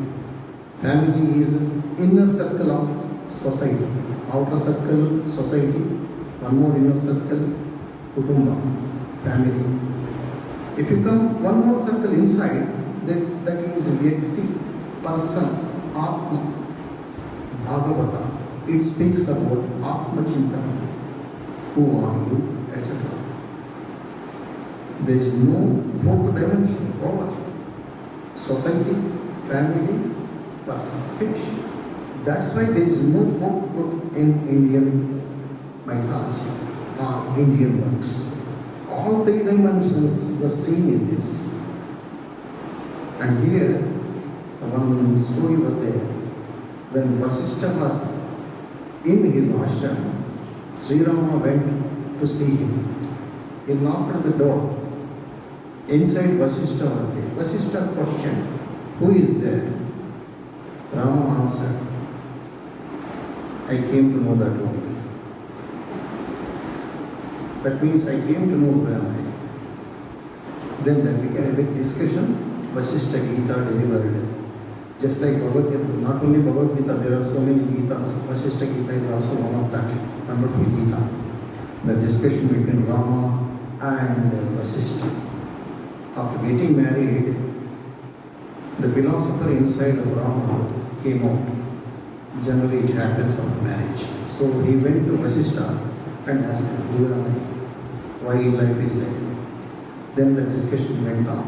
Family is inner circle of society, outer circle, society, one more inner circle, kutumba, family. If you come one more circle inside, that is Vyakti, person, Atma, Bhagavata. It speaks about Atma Chintana, who are you, etc. There is no fourth dimension over. Society, family, person, finish. That's why there is no fourth book in Indian mythology or Indian works. All three dimensions were seen in this. And here, one story was there. When Vasishtha was in his ashram, Sri Rama went to see him. He knocked at the door. Inside Vasishtha was there. Vasishtha questioned, "Who is there?" Rama answered, "I came to know that only." That means I came to know who am I. Then that became a big discussion. Vasishtha Gita delivered. Just like Bhagavad Gita, not only Bhagavad Gita, there are so many Gitas. Vasishtha Gita is also one of that wonderful Gita. The discussion between Rama and Vasishtha. After getting married, the philosopher inside of Rama came out. Generally it happens after marriage. So he went to Vasishtha and asked him, "Who am I? Why life is like that?" Then the discussion went on.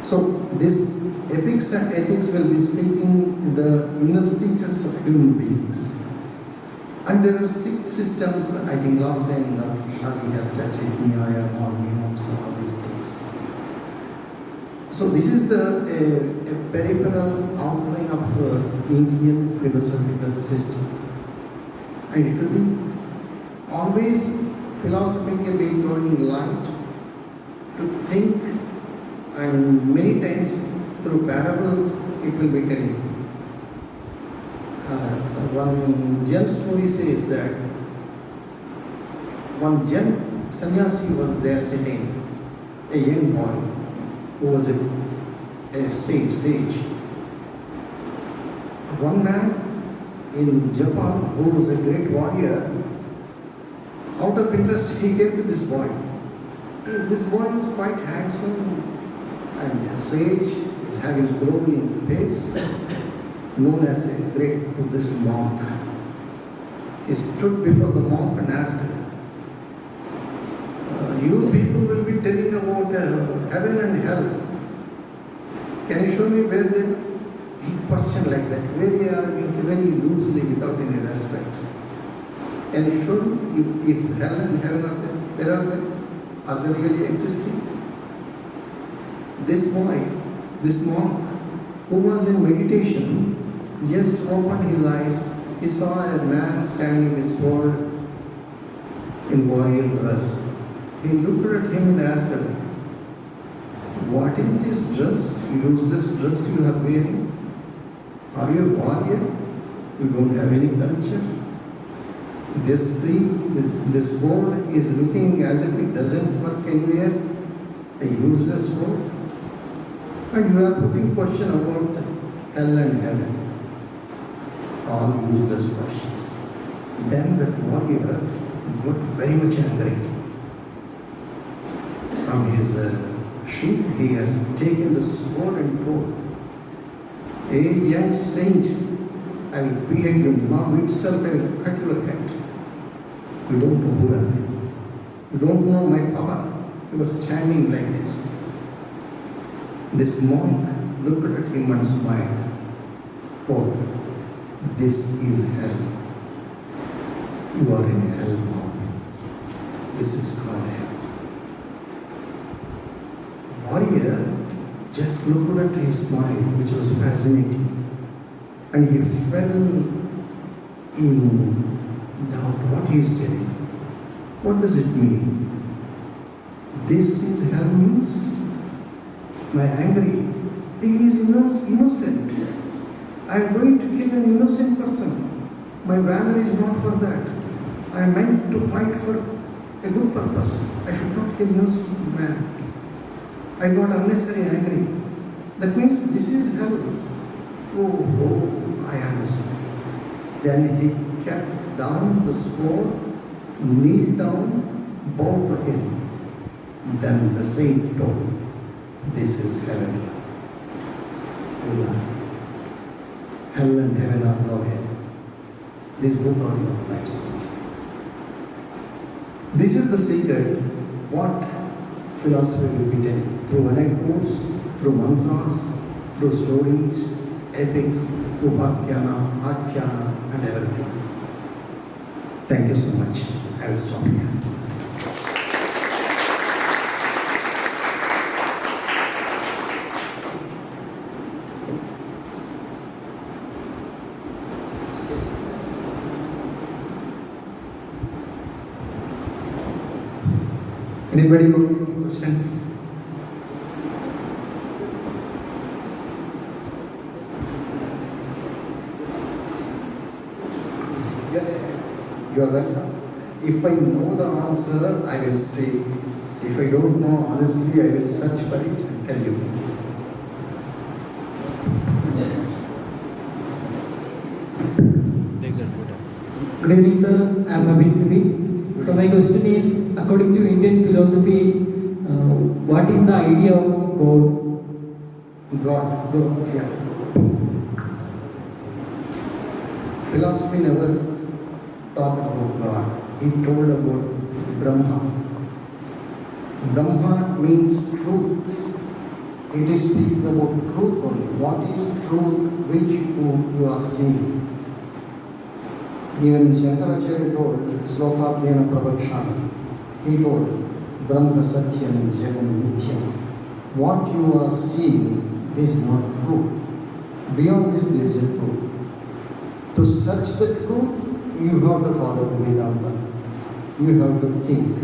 So this ethics and ethics will be speaking the inner secrets of human beings. And there are 6 systems. I think last time Dr. Shaji has touched it, Nyaya, Mimamsa, all these things. So this is the a peripheral outline of Indian philosophical system. And it will be always philosophically throwing light to think, and many times through parables it will be telling. One Jain story says that one Jain sannyasi was there sitting, a young boy who was a sage. One man in Japan who was a great warrior, out of interest he came to this boy. This boy is quite handsome and a sage, is having glowing face, known as a great Buddhist monk. He stood before the monk and asked, "You people will be telling about heaven and hell. Can you show me where they?" He questioned like that, very loosely, without any respect. "Can you show me if hell and heaven are there? Where are they? Are they really existing? This boy, this monk, who was in meditation, just opened his eyes. He saw a man standing with sword in warrior dress. He looked at him and asked him, "What is this dress, useless dress you are wearing? Are you a warrior? You don't have any culture." This sword is looking as if it doesn't work anywhere, a useless sword. And you are putting question about hell and heaven. All useless questions. Then that warrior got very much angry. From his sheath he has taken the sword and told, "A young saint, I will behead you now itself, I will cut your head. You don't know who I am. You don't know my Papa." He was standing like this. This monk looked at him and smiled. "Paul, this is hell. You are in hell now. This is called hell." Warrior just looked at his smile, which was fascinating, and he fell in doubt. What he is telling? What does it mean? This is hell means my angry. He is innocent. I am going to kill an innocent person. My valor is not for that. I am meant to fight for a good purpose. I should not kill innocent man. I got unnecessarily angry. That means this is hell. Oh, I understand. Then he kept down the sword, kneeled down, bowed to him. Then the saint told, "This is heaven. You lie. Hell and heaven are nowhere. These both are your lives." This is the secret. What philosophy will be telling? Through anecdotes, through mantras, through stories, epics, upakhyaana, akhyana, and everything. Thank you so much. I will stop here. Anybody got any questions? Yes, you are welcome. If I know the answer, I will say. If I don't know, honestly, I will search for it and tell you. Good evening, sir. I am Abhin Sibi. So my question is, according to Indian philosophy, what is the idea of God? God. God. Yeah. Philosophy never talked about God. It told about Brahma. Brahma means truth. It is speaking about truth only. What is truth which you are seeing? Even Shankaracharya told, Slokabhyana Prabhakshana, he told, Brahma Satyam Jagan Mithya. What you are seeing is not truth. Beyond this, there is a truth. To search the truth, you have to follow the Vedanta. You have to think.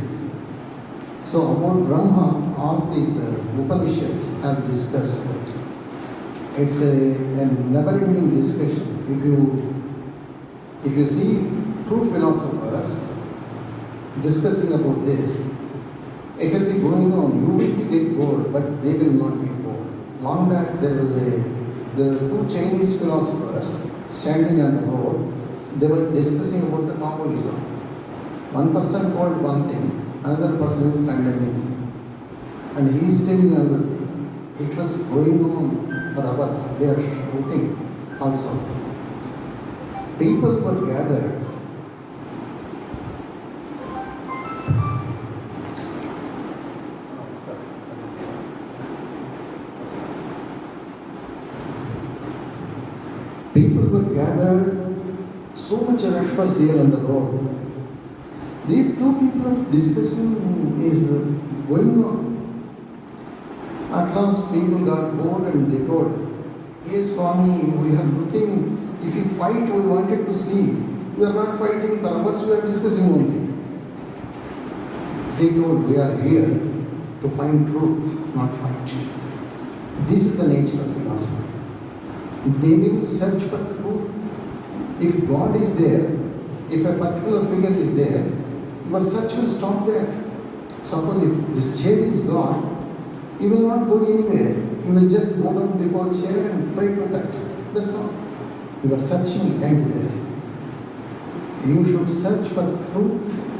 So about Brahma, all these Upanishads have discussed it. It's a never-ending discussion. If you see true philosophers discussing about this, it will be going on. You will get bored, but they will not get bored. Long back, there were two Chinese philosophers standing on the road. They were discussing about the Taoism. One person called one thing, another person is condemning, and he is telling another thing. It was going on for hours. They are shouting also. People were gathered. People were gathered. So much rush was there on the road. These two people discussion is going on. At last people got bored and they told, yes Swami, we are looking, if you fight we wanted to see. We are not fighting for hours, we are discussing only. They told, we are here to find truth, not fight. This is the nature of philosophy. They will search for truth. If God is there, if a particular figure is there, your search will stop there. Suppose if this chair is God, you will not go anywhere. You will just go down before the chair and pray to that. That's all. Your searching will end there. You should search for truth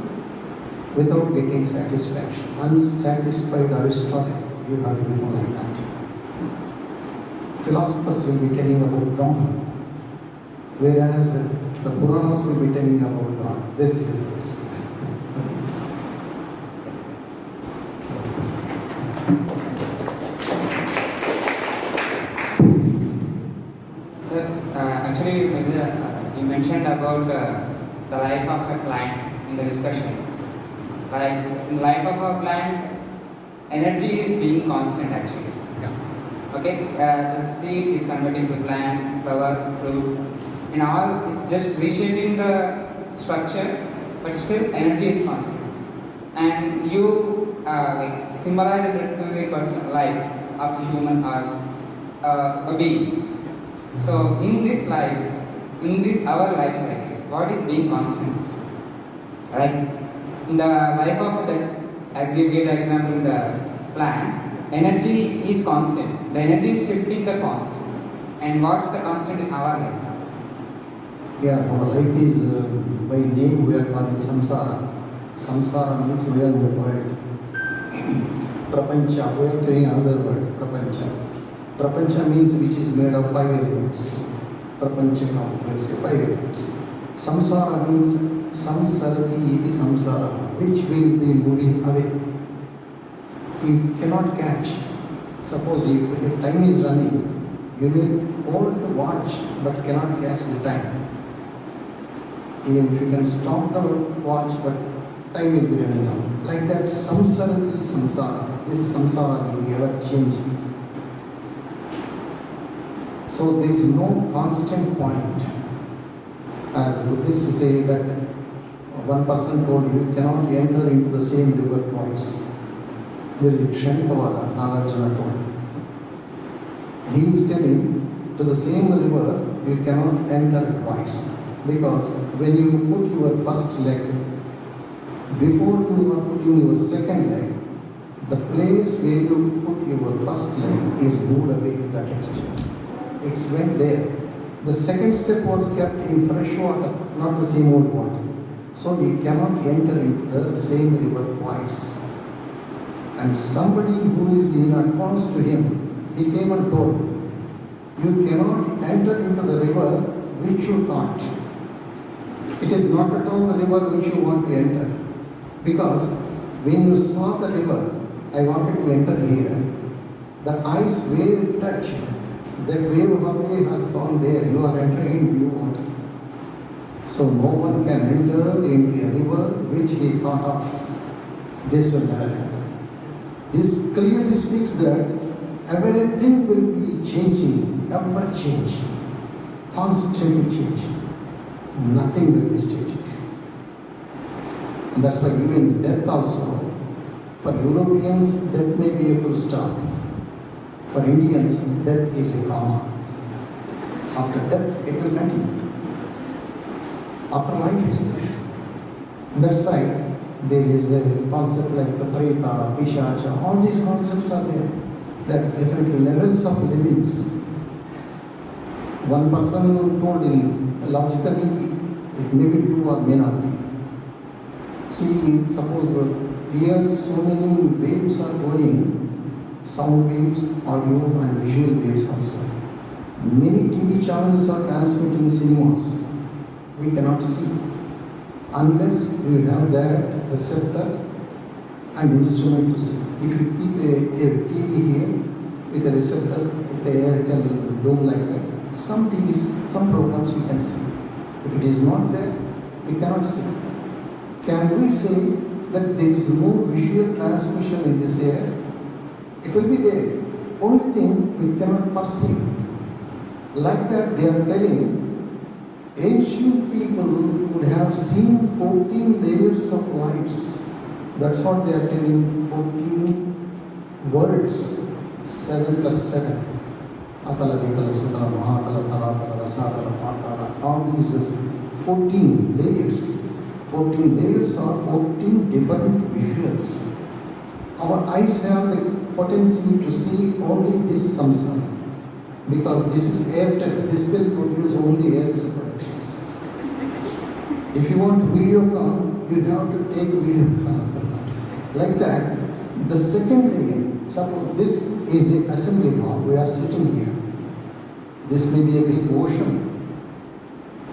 without getting satisfaction. Unsatisfied Aristotle, you have to become like that. Philosophers will be telling about Brahma, whereas the Puranas will be telling about God. This is the difference. Sir, actually, you mentioned about the life of a plant in the discussion. Like in the life of a plant, energy is being constant actually. Yeah. Okay, the seed is converting to plant, flower, fruit, and all. It's just reshaping the structure, but still energy is constant. And you like symbolize it to the personal life of a human or a being. So in this life, in this our life cycle, what is being constant? Like in the life of the, as you gave the example in the plant, energy is constant. The energy is shifting the forms. And what's the constant in our life? Yeah, our life is by name we are calling samsara. Samsara means we are in the world. Prapancha, we are doing another word, prapancha. Prapancha means which is made of 5 elements. Prapancha count, we say 5 elements. Samsara means samsarati iti samsara, which will be moving away. You cannot catch. Suppose if time is running, you will hold the watch but cannot catch the time. Even if you can stop the watch, but time will be running out. Like that, samsarati samsara. This samsara will be ever changing. So there is no constant point. As Buddhists say that one person told you cannot enter into the same river twice. There is Kshankavada, Nagarjuna told. He is telling to the same river you cannot enter twice. Because when you put your first leg, before you are putting your second leg, the place where you put your first leg is moved away to that extent. It's went there. The second step was kept in fresh water, not the same old water. So you cannot enter into the same river twice. And somebody who is in advance to him, he came and told, you cannot enter into the river which you thought. It is not at all the river which you want to enter. Because when you saw the river, I wanted to enter here, the eyes where it touched, that wave already has gone there, you are entering in blue water. So no one can enter into a river which he thought of. This will never happen. This clearly speaks that everything will be changing, ever changing, constantly changing. Nothing will be static. And that's why even death also, for Europeans, death may be a full stop. For Indians, death is a comma. After death, it will continue. Afterlife is there. That's why there is a concept like preta, pishacha, all these concepts are there. There are different levels of livings. One person told in logically, it may be true or may not be. See, suppose here so many waves are going, sound waves, audio and visual waves also. Many TV channels are transmitting cinemas. We cannot see unless we have that receptor and instrument to see. If you keep a TV here with a receptor, with a Airtel dome like that, some TVs, some programs we can see. If it is not there, we cannot see. Can we say that there is no visual transmission in this air? It will be there. Only thing we cannot perceive. Like that, they are telling ancient people would have seen 14 layers of lives. That's what they are telling, 14 worlds, 7 plus 7. Atala, Vitala, Sutala, Mahatala, Talatala, Rasatala, Patala, all these 14 layers. 14 layers are 14 different visuals. Our eyes have the potency to see only this samsara, because this is Airtel. This will produce only Airtel productions. If you want Videocon, you have to take Videocon. Like that, the second layer, suppose this is the assembly hall, we are sitting here. This may be a big ocean.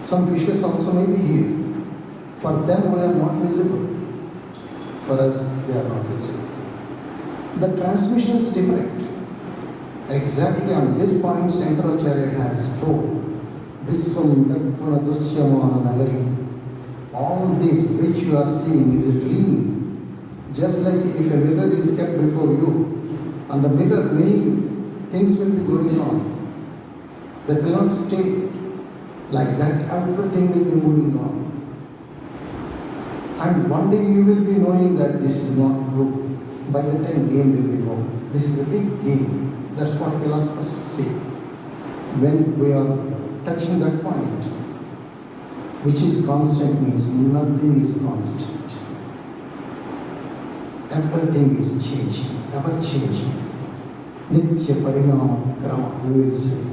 Some fishes also may be here. For them, we are not visible. For us, they are not visible. The transmission is different. Exactly on this point, Shankaracharya has told, Visvam Darpana Dushyamana Nagari. All this which you are seeing is a dream. Just like if a mirror is kept before you, on the mirror many things will be going on. That will not stay. Like that, everything will be moving on. And one day you will be knowing that this is not true. By the time game will be over. This is a big game. That's what philosophers say. When we are touching that point, which is constant means nothing is constant. Everything is changing, ever changing. Nitya Parinama Krama, we will say.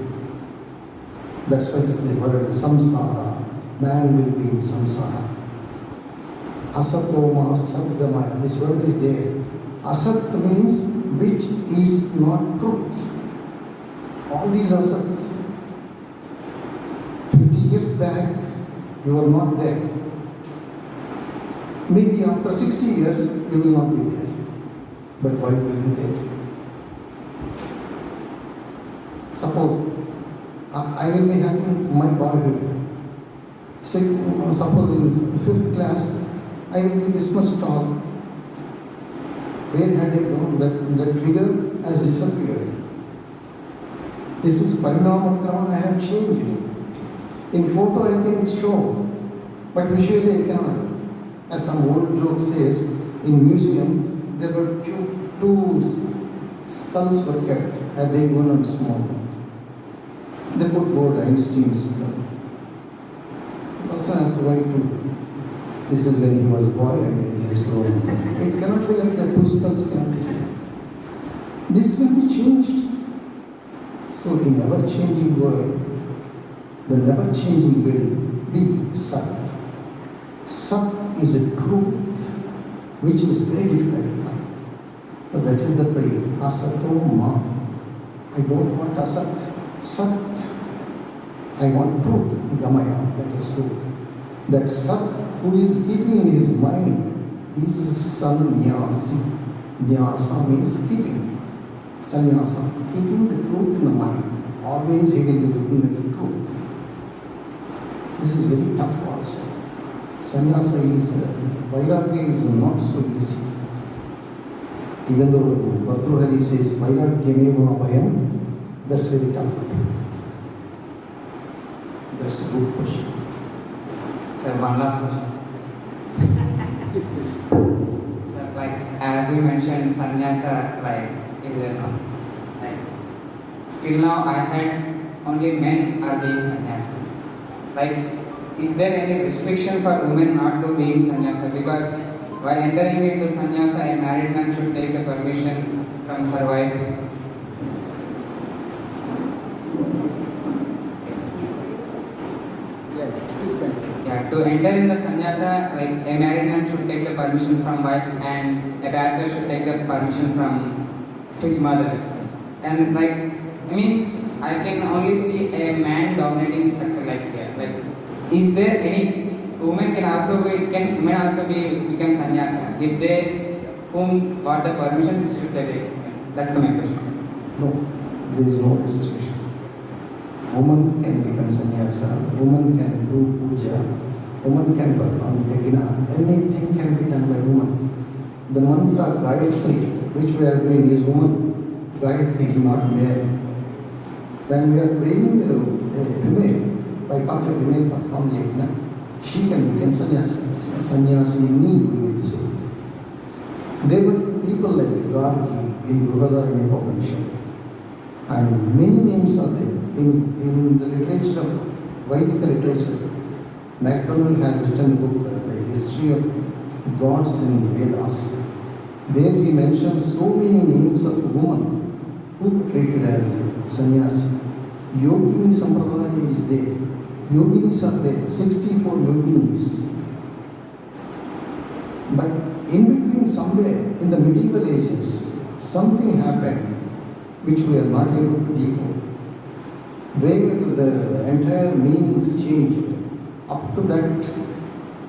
That's why it's the word samsara. Man will be in samsara. Asatoma Satgamaya. This word is there. Asat means which is not truth. All these asat. 50 years back, you were not there. Maybe after 60 years, you will not be there. But why will be there? Suppose I will be having my bodybuilder. Suppose in 5th class, I will be this much tall. Where had I gone? That figure has disappeared. This is Parinamakrama, I have changed it. In photo I can show, but visually I cannot. As some old joke says, in museum there were two skulls were kept, a big one and small. They put both Einstein's skull. The person asked why two. This is when he was a boy and he has grown. It cannot be like that, two skulls cannot be there. This will be changed. So in ever-changing world, the never-changing will be Sat. Sat is a truth which is very difficult to find. So that is the prayer. Asato Ma. I don't want Asat. Sat. I want truth. Gamaya. That is true. That Sat, who is keeping in his mind, is sannyasi. Nyasa means keeping. Sannyasa, keeping the truth in the mind. Always he will be looking at the truth. This is very tough also. Sannyasa is, Vairagya is not so easy. Even though Bhartruhari says, Vairagyameva bhayam, that's very tough. That's a good question. Sir, one last question. Please, please. Sir, like as you mentioned, sannyasa is there now? Like till now, I had only men are being sannyasa. Like, is there any restriction for women not to be in sannyasa? Because while entering into sannyasa, a married man should take the permission from her wife. Yeah, to enter in the sannyasa, like a married man should take the permission from wife, and a bachelor should take the permission from his mother. And like means I can only see a man dominating structure like here. Like, is there any women can women also become sannyasa if they whom got the permissions should they take? That's my question. No, there is no restriction. Woman can become sannyasa, woman can do puja, woman can perform yajna, anything can be done by woman. The mantra Gayatri, which we are doing, is woman. Gayatri is not male. When we are praying a female, by can't a female perform yajna? She can become sannyasi. Sannyasini, we will say. There were people like Gargi in Brihadaranyaka Upanishad, and many names are there in the literature of Vedic literature. MacDonald has written a book, The History of Gods in Vedas. There he mentions so many names of women who were treated as sannyasi. Yogini Sampradaya is there. Yoginis are there, 64 yoginis. But in between, somewhere in the medieval ages, something happened which we are not able to decode, where the entire meanings changed. Up to that,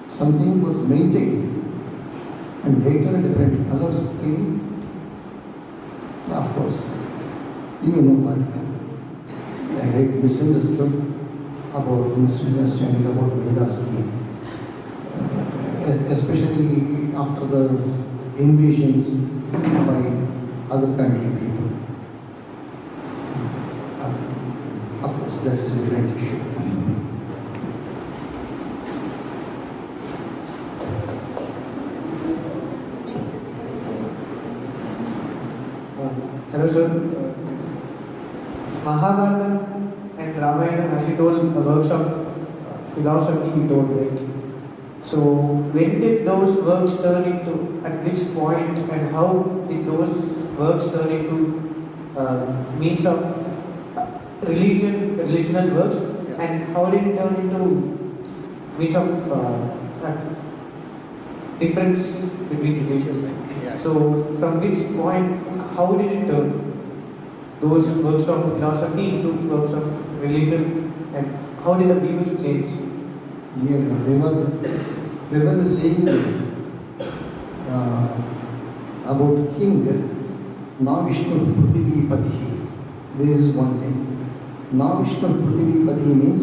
something was maintained, and later different colors came. Of course, you know what happened. A great misunderstood about misunderstanding about Vedas, especially after the invasions by other country people. Of course, that's a different issue. Hello sir. Mahabharata and Ramayana, as you told, works of philosophy you told, right? So when did those works turn into, at which point and how did those works turn into means of religional works, and how did it turn into means of difference between religions? So from which point, how did it turn those works of philosophy into works of religion, and how did the views change? Yeah, there was a saying about king, Na Vishnu Prithvi Patihi. There is one thing. Na Vishnu Prithvi Patihi means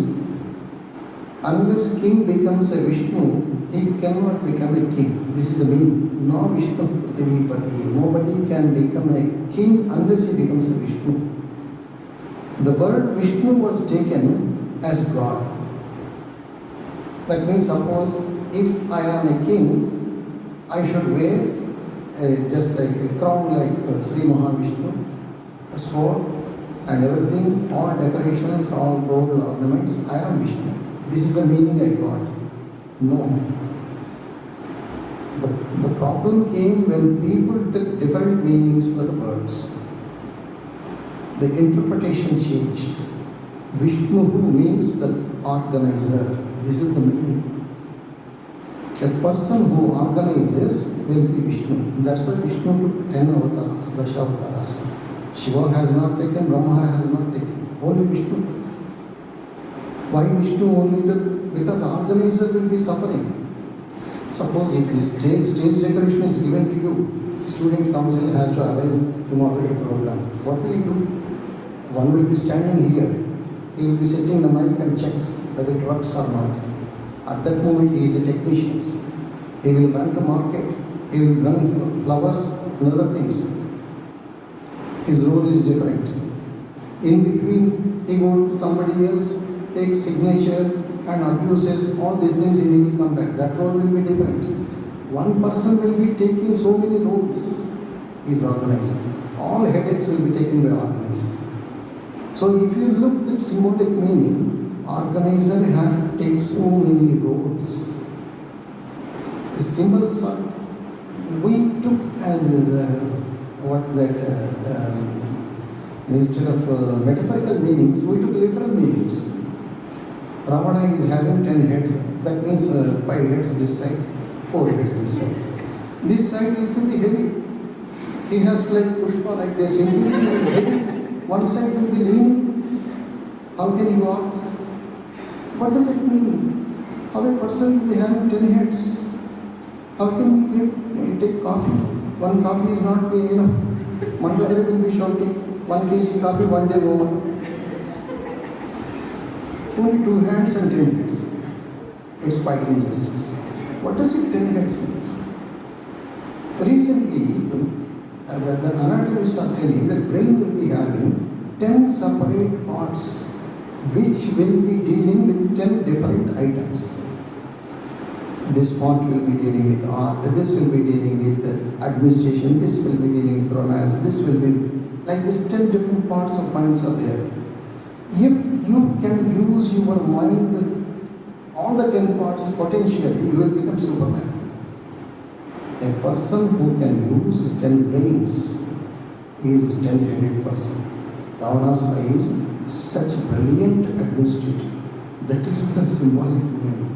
unless king becomes a Vishnu, he cannot become a king. This is the meaning. Na Vishnu Prithvi Patihi. Nobody can become a king unless he becomes a Vishnu. The word Vishnu was taken as God. That means, suppose if I am a king, I should wear just like a crown like Sri Mahavishnu, a sword and everything, all decorations, all gold ornaments. I am Vishnu. This is the meaning I got. No. The problem came when people took different meanings for the words. The interpretation changed. Vishnu means the organizer. This is the meaning. A person who organizes will be Vishnu. That's why Vishnu took 10 avatars, Dasha avatars. Shiva has not taken, Brahma has not taken. Only Vishnu took. Why Vishnu only took? Because organizer will be suffering. Suppose if this stage decoration is given to you, student comes and has to arrange tomorrow a program. What will he do? One will be standing here. He will be setting the mic and checks whether it works or not. At that moment, he is a technician. He will run the market. He will run flowers and other things. His role is different. In between, he goes to somebody else, takes signature and abuses, all these things, and he will come back. That role will be different. One person will be taking so many roles. He is organizing. All headaches will be taken by organizer. So if you look at symbolic meaning, organizer have take so many roles. The symbols are, we took as what's that? Instead of metaphorical meanings, we took literal meanings. Ravana is having 10 heads. That means 5 heads this side, 4 heads this side. This side it will be heavy. He has like Pushpa like this. It will be heavy. One side will be leaning. How can he walk? What does it mean? How a person will be having 10 heads? How can we take coffee? One coffee is not being enough. Mandadare will be shouting, 1 kg coffee, 1 day over. Only 2 hands and 10 heads. It's fighting justice. What does it 10 heads means? Recently, the anatomists are telling that brain will be having 10 separate parts which will be dealing with 10 different items. This part will be dealing with art, this will be dealing with administration, this will be dealing with romance, this will be like this 10 different parts of minds are there. If you can use your mind, all the 10 parts potentially, you will become Superman. A person who can use 10 brains is a 10-headed person. Ravana's is such a brilliant administrator. That is the symbolic meaning.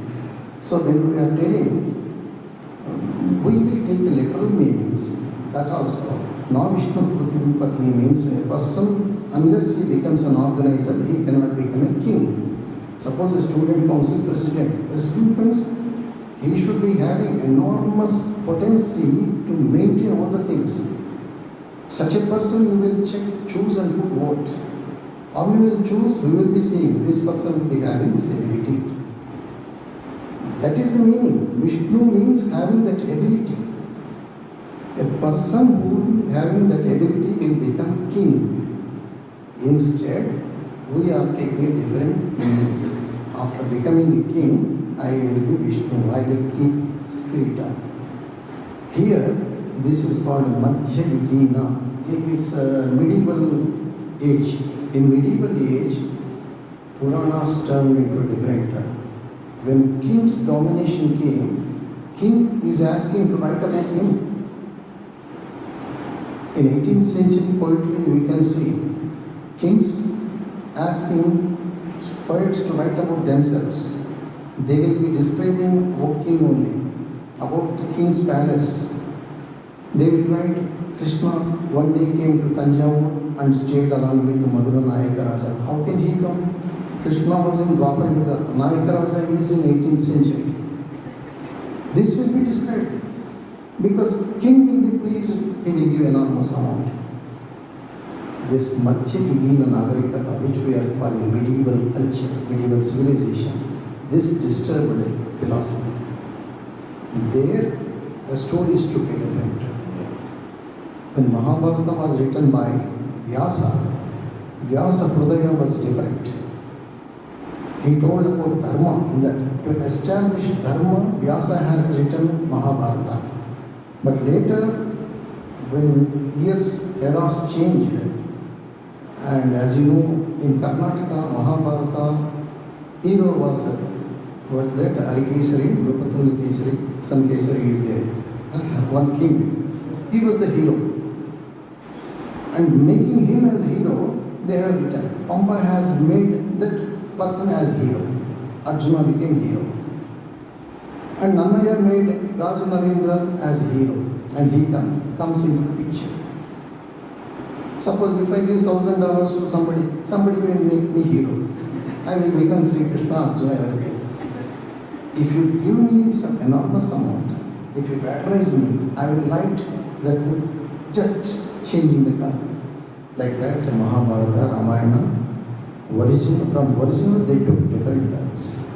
So when we are telling, we will take the literal meanings, that also. Navishnu Prithivipati means a person, unless he becomes an organizer, he cannot become a king. Suppose a student council president. President means he should be having enormous potency to maintain all the things. Such a person you will choose and put vote. How you will choose, we will be saying this person will be having this ability. That is the meaning. Vishnu means having that ability. A person who having that ability will become king. Instead, we are taking a different meaning. After becoming a king, I will be Vishnu, I will keep Kirita. Here, this is called Madhya Yugina. It's a medieval age. In medieval age, Puranas turned into a different term. When king's domination came, king is asking to write about him. In 18th century poetry, we can see kings asking poets to write about themselves. They will be describing about king only, about the king's palace. They will write, Krishna one day came to Tanjavur and stayed along with Madhura Nayaka Raja. How can he come? Krishna was in Dwapar Yuga. Nayaka Raja is in 18th century. This will be described. Because king will be pleased, he will give enormous amount. This Madhya Yugina Nagarikata, which we are calling medieval culture, medieval civilization, this disturbed philosophy. There, the stories took a different turn. When Mahabharata was written by Vyasa Hrudaya was different. He told about dharma, in that to establish dharma, Vyasa has written Mahabharata. But later, when eras changed, and as you know, in Karnataka, Mahabharata, hero was, what's that, Arikesari, Nrupatunga Kesari, some Kesari is there. One king. He was the hero. And making him as hero, they have written. Pampa has made that person as hero. Arjuna became hero. And Nannaya made Raja Narendra as hero. And he comes into the picture. Suppose if I give $1,000 to somebody will make me hero. I will become Sri Krishna, Arjuna, everything. If you give me some enormous amount, if you patronize me, I will write that book just changing the color. Like that, the Mahabharata, Ramayana, from original they took different terms.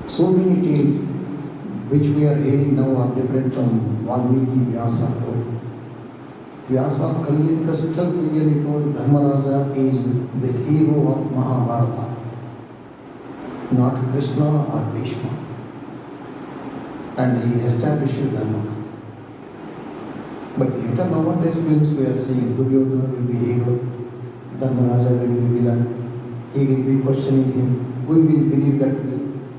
So many tales which we are hearing now are different from Valmiki, Vyasa. Vyasa crystal clearly told Dharmaraja is the hero of Mahabharata, not Krishna or Bhishma. And he established Dharma. But later nowadays films we are seeing Duryodhana will be hero, Dharmaraja will be villain. He will be questioning him. We will believe that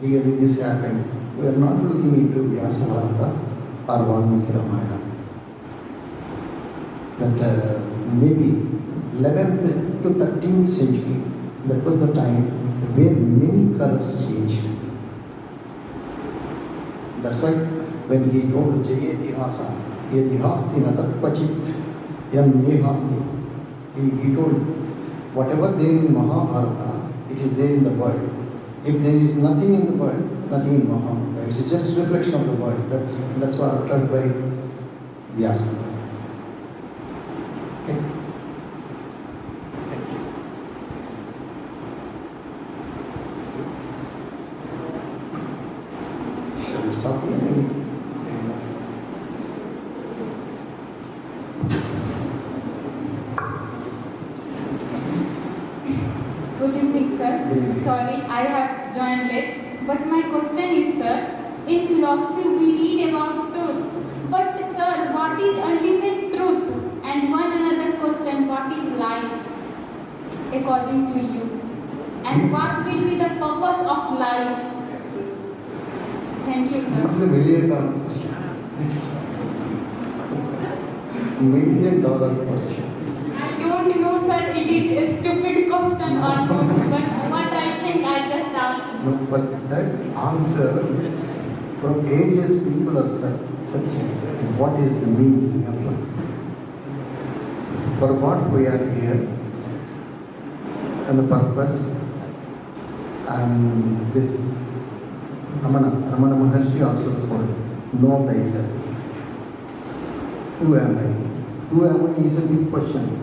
really this happened. We are not looking into Vyasa Bharata or Valmiki Ramayana. That maybe 11th to 13th century, that was the time where many colors changed. That's why when he told Jayeti Hasa, Yedihasti Natat Kvachit Yam Yehasti, he told whatever there in Mahabharata, it is there in the world. If there is nothing in the world, nothing in Mahabharata. It's just a reflection of the world. That's what uttered by Vyasa. Okay. Thank you. Good evening, sir. Sorry, I have joined late. But my question is, sir, in philosophy we read about truth. But, sir, what is ultimate truth? And one another question, what is life, according to you? And what will be the purpose of life? Thank you, This sir. is a $1 million question. $1 million question. I don't know, sir, it is a stupid question or not, but what I think I just asked. No, but that answer, from ages people are searching what is the meaning of life. For what we are here and the purpose, and this Ramana Maharshi also called know thyself. Who am I? Who am I is a big question.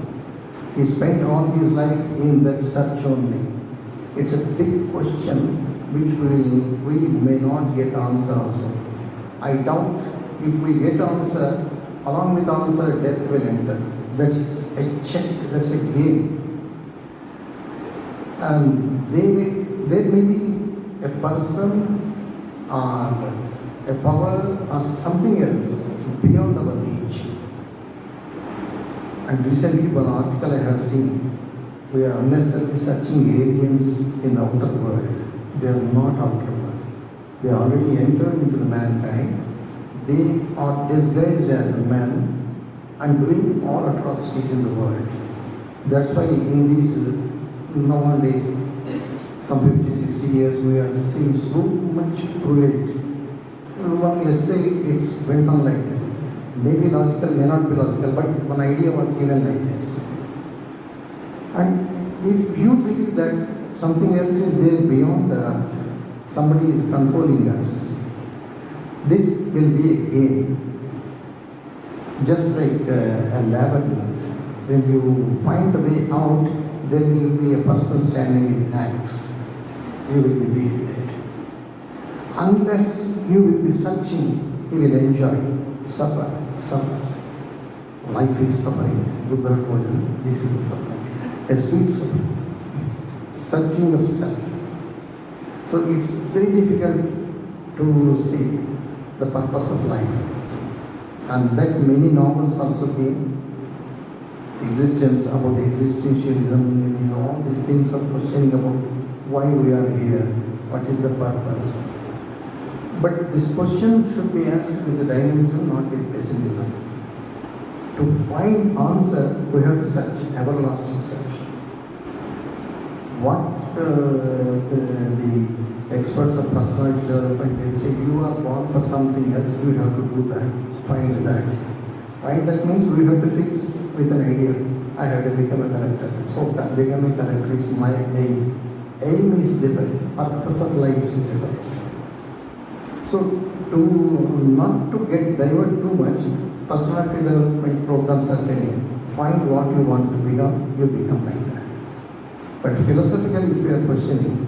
He spent all his life in that search only. It's a big question which we may not get answer also. I doubt if we get answer, along with answer, death will enter. That's a check, that's a game. And there may be a person or a power or something else beyond our reach. And recently one article I have seen, we are unnecessarily searching aliens in the outer world. They are not outer world. They already entered into the mankind. They are disguised as a man and doing all atrocities in the world. That's why in these nowadays, some 50-60 years, we are seeing so much cruelty. One essay, it's went on like this. Maybe logical, may not be logical, but one idea was given like this. And if you believe that something else is there beyond the earth, somebody is controlling us, this will be a game. Just like a labyrinth, when you find the way out, there will be a person standing with axe. You will be beheaded. Unless you will be searching, you will enjoy. Suffer. Life is suffering. Buddha told him, this is the suffering. A sweet suffering. Searching of self. So it's very difficult to see the purpose of life. And that many novels also came. Existence, about existentialism, all these things are questioning about why we are here, what is the purpose. But this question should be asked with the dynamism, not with pessimism. To find answer, we have to search, everlasting search. What the experts of personality development, they say, you are born for something else, you have to do that, find that. Find that means we have to fix with an ideal. I have to become a collector. So becoming a collector is my aim. Aim is different, purpose of life is different. So, not to get diverted too much, personality development programs are telling, find what you want to become, you become like that. But philosophically, if you are questioning,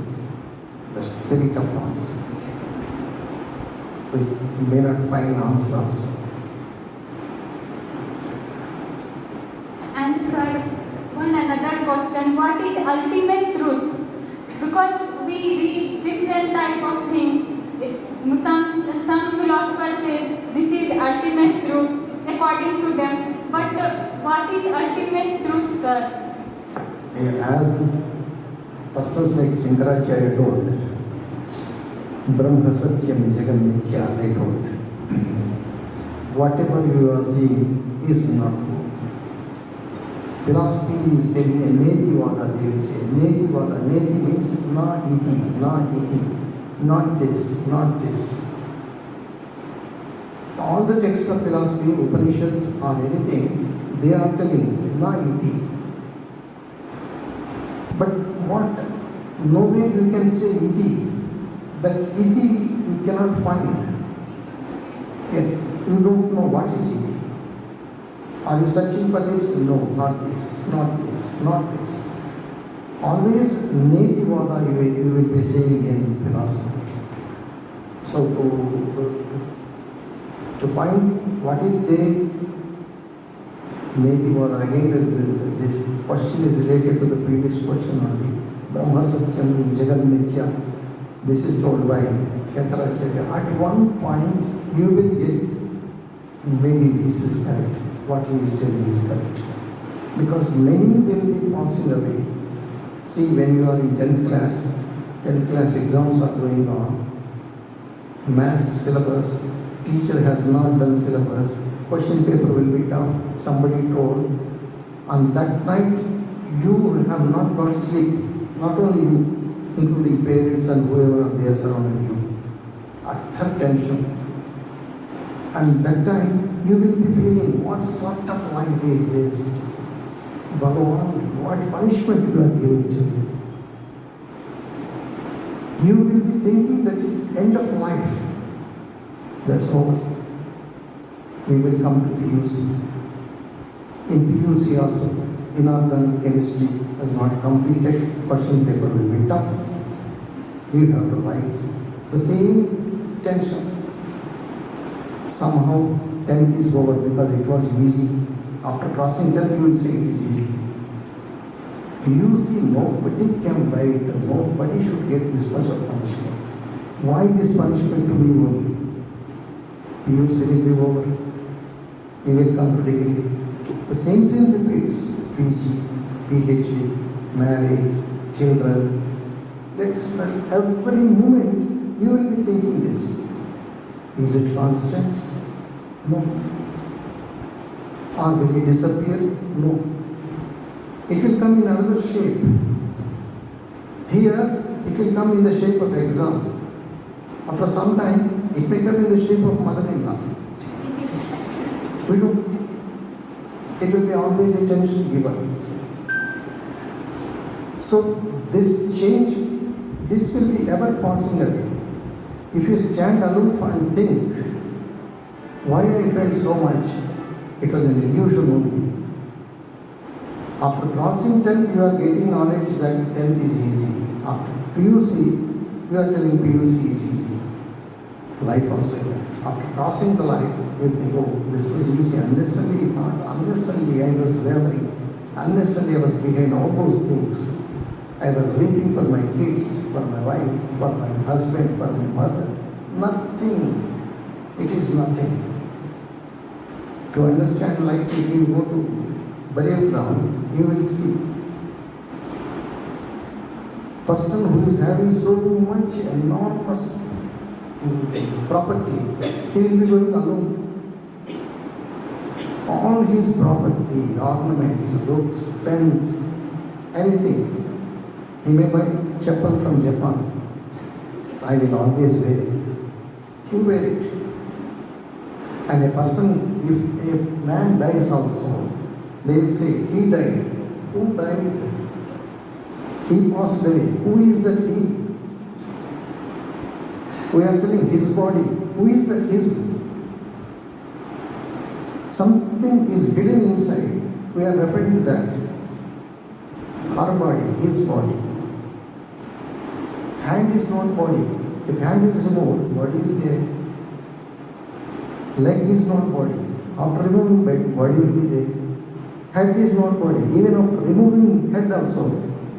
that's very tough answer. We may not find answer also. And sir, one another question, what is ultimate truth? Because we read different type of things. Some philosophers say this is ultimate truth according to them. But what is ultimate truth, sir? As persons like Shankaracharya told, Brahma Satyam Jagam Mithya, they told, whatever you are seeing is not truth. Philosophy is telling a Netivada, they will say. Netivada, Neti means na iti, not this, not this. All the texts of philosophy, Upanishads or anything, they are telling na iti. But what? Nowhere you can say iti. That iti you cannot find. Yes, you don't know what is iti. Are you searching for this? No, not this, not this, not this. Always Netivada you will be saying in philosophy. So to find what is there, Netivada, again this question is related to the previous question only. Brahma Satyam Jagat Mithya. This is told by Shankaracharya. At one point, you will get, maybe this is correct, what he is telling is correct. Because many will be passing away. See, when you are in 10th class exams are going on, maths syllabus, teacher has not done syllabus, question paper will be tough, somebody told, and that night you have not got sleep, not only you, including parents and whoever are there surrounding you, utter tension. And that time you will be feeling, what sort of life is this? Bhagavan, what punishment you are giving to me? You will be thinking that is end of life. That's over. We will come to PUC. In PUC also, inorganic chemistry has not completed, question paper will be tough. You have to write. The same tension. Somehow 10th is over because it was easy. After crossing 10th, you will say it is easy. PUC, nobody can write, nobody should get this much of punishment. Why this punishment to me only? PUC will be over. You will come to degree. The same repeats. PG, PhD, marriage, children. Let's every moment you will be thinking this. Is it constant? No. Or will it disappear? No. It will come in another shape. Here, it will come in the shape of exam. After some time, it may come in the shape of mother-in-law. We don't. It will be always attention giver. So, this change, this will be ever passing away. If you stand aloof and think, why I felt so much, it was an illusion only. After crossing 10th, you are getting knowledge that 10th is easy. After PUC, you are telling PUC is easy. Life also is that. After crossing the life, you think, oh, this was easy. Unnecessarily thought, unnecessarily I was wavering, unnecessarily I was behind all those things. I was waiting for my kids, for my wife, for my husband, for my mother. Nothing. It is nothing. To understand life, if you go to burial ground, you will see person who is having so much enormous property, he will be going alone. All his property, ornaments, books, pens, anything. He may buy chapel from Japan. I will always wear it. You wear it. And a person, if a man dies also, they will say, he died. Who died? He passed away. Who is that he? We are telling his body. Who is that his? Something is hidden inside. We are referring to that. Her body, his body. Hand is not body. If hand is removed, body is there. Leg is not body. After removing leg, body will be there. Head is not body. Even after removing head also,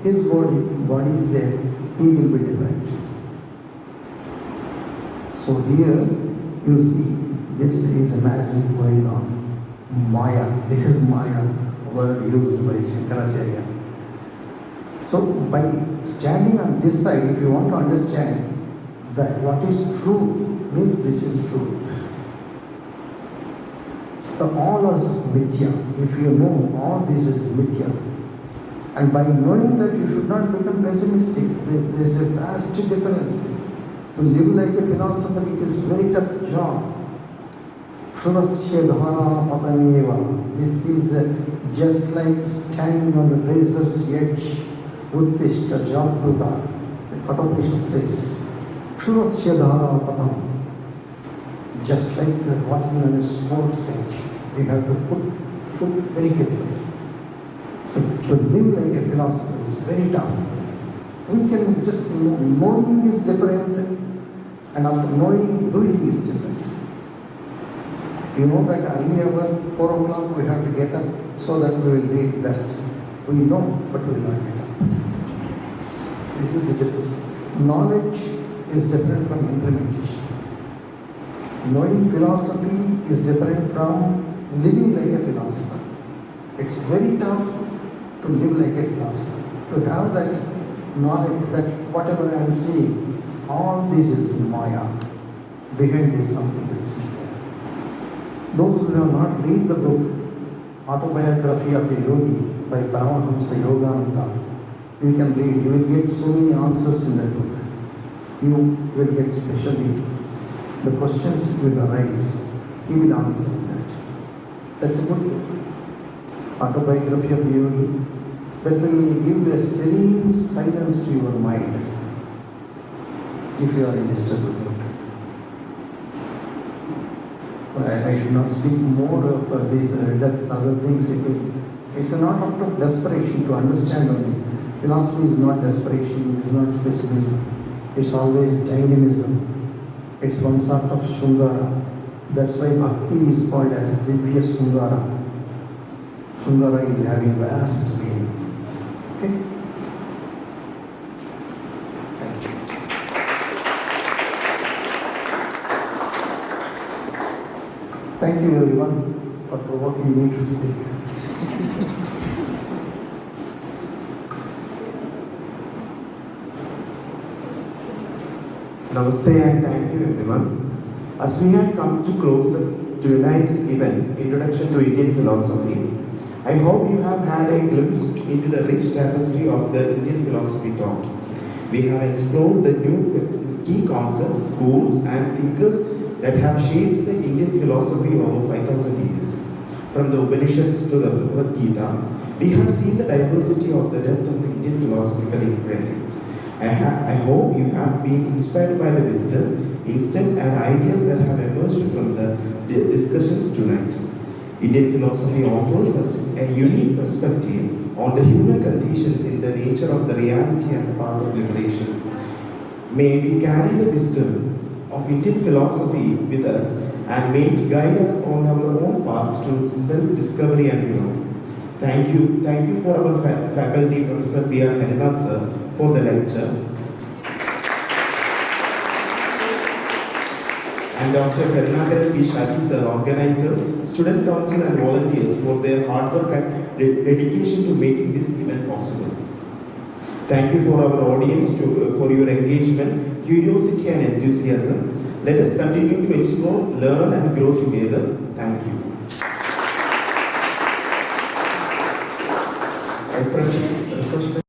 his body is there. He will be different. So here you see this is a massive going on. Maya. This is Maya, word used by Shankaracharya. So by standing on this side, if you want to understand that what is truth, means this is truth. The all is mithya. If you know all this is mithya, and by knowing that you should not become pessimistic, there is a vast difference. To live like a philosopher, it is a very tough job. Kshurasya dhara pataneva. This is just like standing on the razor's edge. Uttishta jagruta. The Kathopanishad says, Kshurasya dhara patam. Just like walking on a sports edge, you have to put foot very carefully. So to live like a philosopher is very tough. We can just know, knowing is different, and after knowing, doing is different. You know that early hour, 4 o'clock, we have to get up so that we will read best. We know, but we will not get up. This is the difference. Knowledge is different from implementation. Knowing philosophy is different from living like a philosopher. It's very tough to live like a philosopher, to have that knowledge that whatever I am seeing, all this is Maya. Behind is something else is there. Those who have not read the book, Autobiography of a Yogi by Paramahamsa Yogananda, you can read, you will get so many answers in that book. You will get specially the questions will arise. He will answer that. That's a good book. Autobiography of the Yogi. That will give a serene silence to your mind if you are in disturbed mood. I should not speak more of these other things. It's not out of desperation to understand only. Philosophy is not desperation, it's not pessimism. It's always dynamism. It's one sort of Shungara. That's why Bhakti is called as Divya Shungara. Shungara is having vast meaning. Okay? Thank you. Thank you everyone for provoking me to speak. Namaste and thank you everyone. As we have come to close tonight's event, Introduction to Indian Philosophy, I hope you have had a glimpse into the rich tapestry of the Indian philosophy taught. We have explored the new key concepts, schools and thinkers that have shaped the Indian philosophy over 5,000 years. From the Upanishads to the Bhagavad Gita, we have seen the diversity of the depth of the Indian philosophical inquiry. I hope you have been inspired by the wisdom, instinct and ideas that have emerged from the discussions tonight. Indian philosophy offers us a unique perspective on the human conditions in the nature of the reality and the path of liberation. May we carry the wisdom of Indian philosophy with us and may it guide us on our own paths to self-discovery and growth. Thank you for our faculty, Professor P.R. Harinath sir, for the lecture. And Dr. Harinath P. Shaji sir, organizers, student council and volunteers for their hard work and dedication to making this event possible. Thank you for our audience for your engagement, curiosity and enthusiasm. Let us continue to explore, learn and grow together. Thank you. Refreshments.